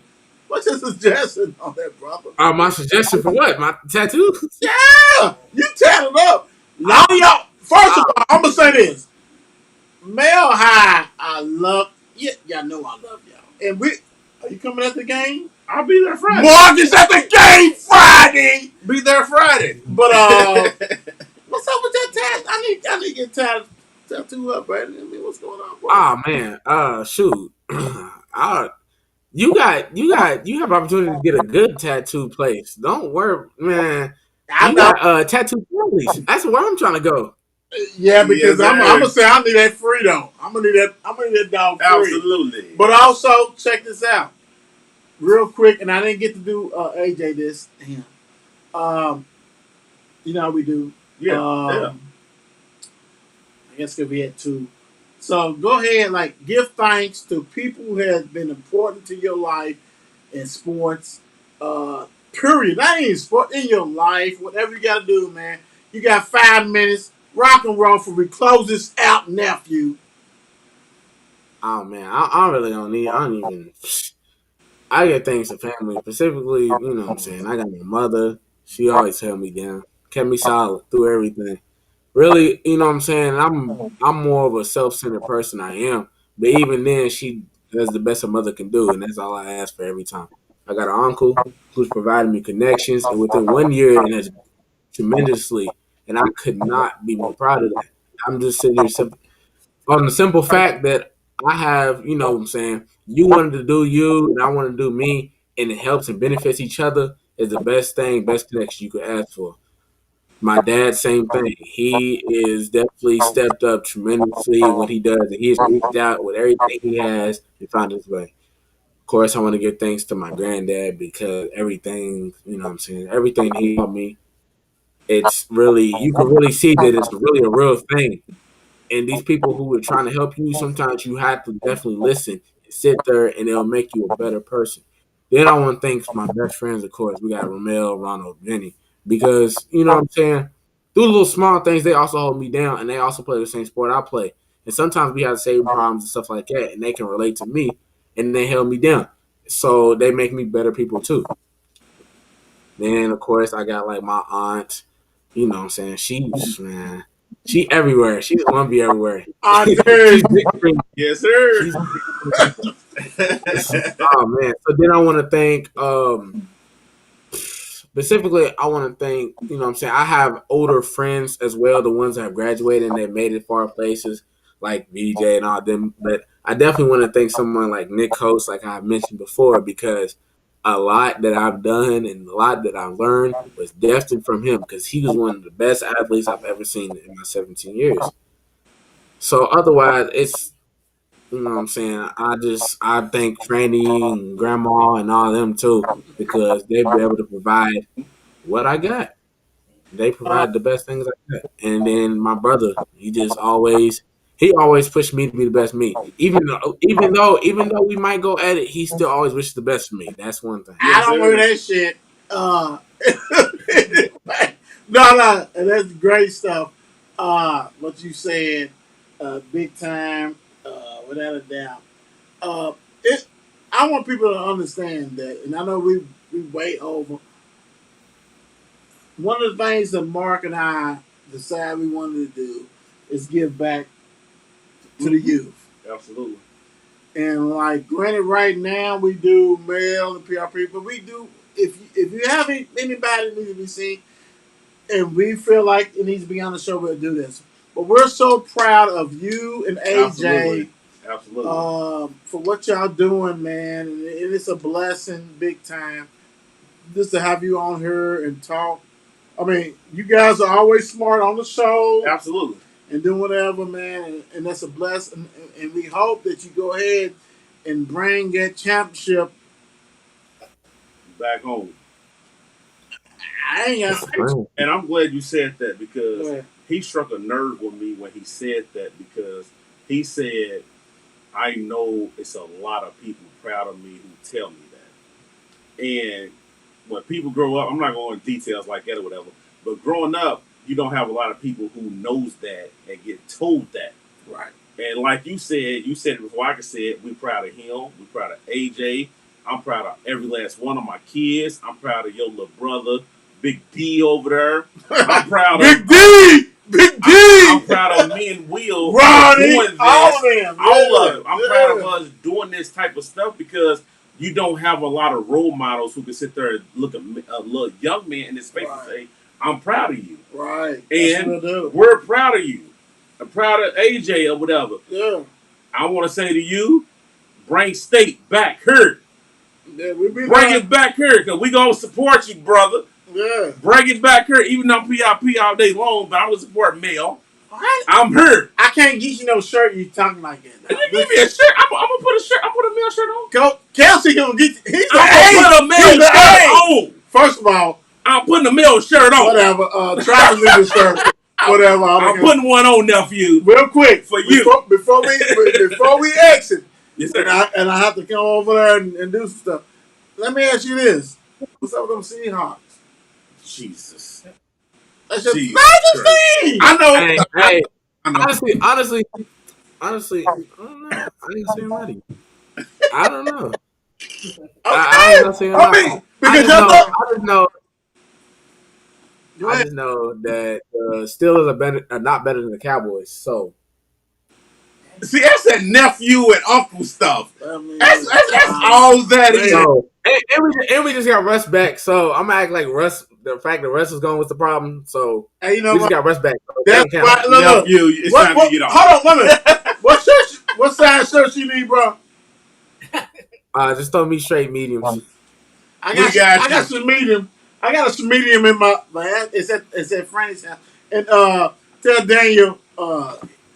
C: What's your suggestion on that, brother?
F: My suggestion for what? My tattoo?
C: Yeah, you tatted up. Lot of y'all. First of all, I'm gonna say this. Male High, I love. Yeah, y'all know I love y'all. And we, are you coming at the game?
B: I'll be there Friday.
C: Mark is at the game Friday.
B: Be there Friday.
C: But what's up with that tat? I need to get tattoo up, Brandon. I mean, what's going on, bro?
F: Oh man. Shoot. You have opportunity to get a good tattoo place. Don't worry, man.
C: I
F: You
C: know.
F: got tattoo families. That's where I'm trying to go.
C: Yeah, because
B: Yes,
C: I'm
B: sir.
C: gonna say I need that free though. I'm gonna need that. I'm gonna need that dog free.
B: Absolutely.
C: But also check this out, real quick. And I didn't get to do AJ this. Damn. You know how we do.
B: Yeah.
C: I guess because we had two. So go ahead, like give thanks to people who have been important to your life in sports. Period. Not even sport in your life. Whatever you got to do, man. You got 5 minutes. Rock and roll for we close this out, nephew.
F: Oh man, I really don't need. I don't even. I get things to family, specifically. You know what I'm saying. I got my mother. She always held me down, kept me solid through everything. Really, you know what I'm saying. I'm more of a self-centered person. I am, but even then, she does the best a mother can do, and that's all I ask for every time. I got an uncle who's provided me connections, and within 1 year, it has tremendously, and I could not be more proud of that. I'm just sitting here on the simple fact that I have, you know what I'm saying, you wanted to do you and I want to do me, and it helps and benefits each other is the best thing, best connection you could ask for. My dad, same thing. He is definitely stepped up tremendously in what he does, and he's reached out with everything he has and found his way. Of course, I want to give thanks to my granddad because everything, you know what I'm saying, everything he taught me, it's really, you can really see that it's really a real thing. And these people who are trying to help you, sometimes you have to definitely listen and sit there, and it'll make you a better person. Then I want to thank my best friends, of course. We got Ramel, Ronald, Vinny, because you know what I'm saying. Through the little small things, they also hold me down, and they also play the same sport I play. And sometimes we have the same problems and stuff like that, and they can relate to me, and they held me down. So they make me better people too. Then of course I got like my aunt, you know what I'm saying? She's man, she everywhere. She just wanna be everywhere.
C: I
F: She's
C: did.
F: big screen.
B: Yes, sir.
F: She's oh man. So then I wanna thank specifically I wanna thank, you know what I'm saying, I have older friends as well, the ones that have graduated and they made it far places like VJ and all them. But I definitely want to thank someone like Nick Host, like I mentioned before, because a lot that I've done and a lot that I've learned was destined from him because he was one of the best athletes I've ever seen in my 17 years. So otherwise, it's, you know what I'm saying, I thank Franny and Grandma and all them too because they've been able to provide what I got. They
C: Uh,
F: provide the best things I got. And then my brother, he always pushed me to be the best me. Even though we might go at it, he still always wishes the best for me. That's one thing.
C: I
B: Yes,
C: don't wear
B: sir.
C: that shit. No, no, and that's great stuff. What you said. big time, without a doubt. Uh, it. I want people to understand that, and I know we way over. One of the things that Mark and I decided we wanted to do is give back to the youth.
B: Absolutely.
C: And like, granted, right now we do mail and PRP, but we do if you have anybody that needs to be seen, and we feel like it needs to be on the show, we'll do this. But we're so proud of you and AJ.
B: Absolutely.
C: For what y'all doing, man. And it's a blessing, big time, just to have you on here and talk. I mean, you guys are always smart on the show.
B: Absolutely.
C: And doing whatever, man. And that's a blessing. And we hope that you go ahead and bring that championship
B: back home.
C: I ain't gonna say.
B: And I'm glad you said that because he struck a nerve with me when he said that, because he said, I know it's a lot of people proud of me who tell me that. And when people grow up, I'm not going into details like that or whatever, but growing up, you don't have a lot of people who knows that and get told that.
C: Right.
B: And like you said it before I could say it, we proud of him, we proud of AJ, I'm proud of every last one of my kids, I'm proud of your little brother, Big D over there. I'm proud of
C: Big D.
B: I'm proud of me and Will
C: Ronnie,
B: doing this.
C: all of them.
B: All of them. I'm proud of us doing this type of stuff because you don't have a lot of role models who can sit there and look at a little young man in his face and say, I'm proud of you.
C: Right.
B: And we're proud of you. I'm proud of AJ or whatever.
C: Yeah.
B: I want to say to you, bring State back here.
C: Yeah,
B: bring it back here because we going to support you, brother.
C: Yeah.
B: Bring it back here, even though I'm PRP all day long, but I'm going to support Mel. I'm here.
C: I can't get you no shirt you talking like that.
B: You give me a shirt. I'm going to put a shirt. I'm going to put a Mel shirt on.
C: Go, Kelsey going to get you. He's
B: I'm going to put a Mel shirt on.
C: First of all,
B: I'm putting a Mel shirt on.
C: Whatever. Travis needs a shirt. Whatever.
B: I'm putting one on, nephew.
C: Real quick.
B: For you.
C: Before we exit.
B: Yes, sir.
C: And I have to come over there and do some stuff. Let me ask you this. What's up with them Seahawks?
B: Jesus.
C: That's just
B: majesty. I know.
F: Hey, honestly, I don't know. I ain't saying ready. I don't know.
C: Okay.
F: I ain't saying
C: because
F: I just know that Steelers are not better than the Cowboys. So,
B: see, that's that nephew and uncle stuff. I mean, that's all that is.
F: So, and we just got Russ back. So I'm gonna act like Russ. The fact that Russ is gone was the problem. So
C: hey, you know
F: we just got Russ back. So
C: that's why. Look,
B: it's time to get off.
C: Hold on, wait a minute. What size shirt you need, bro?
F: Just throw me straight mediums.
C: I got some medium. I got some medium in my it's at Franny's house. And tell Daniel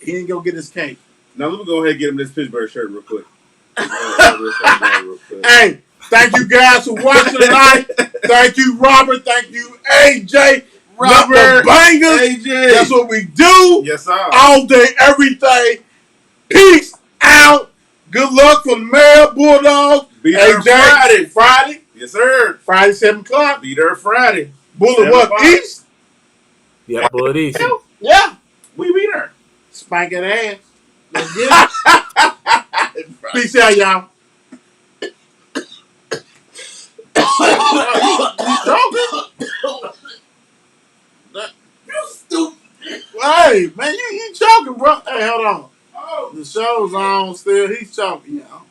C: he ain't gonna get his cake.
B: Now let me go ahead and get him this Pittsburgh shirt real quick.
C: Hey, thank you guys for watching tonight. Thank you, Robert. Thank you, AJ. Robert Bangers.
B: AJ.
C: That's what we do.
B: Yes, sir.
C: All day, every day. Peace out. Good luck for the Mayor Bulldogs.
B: Be there
C: Friday.
B: Yes, sir.
C: Friday, 7 o'clock.
B: Be there Friday.
C: Bullet what? East?
F: Yeah, Bullet East.
C: Yeah.
B: We be there.
C: Spank that ass. Let's get it. Peace out, y'all. You stupid. Hey, man, you choking, bro. Hey, hold on. Oh. The show's on still. He's choking, y'all.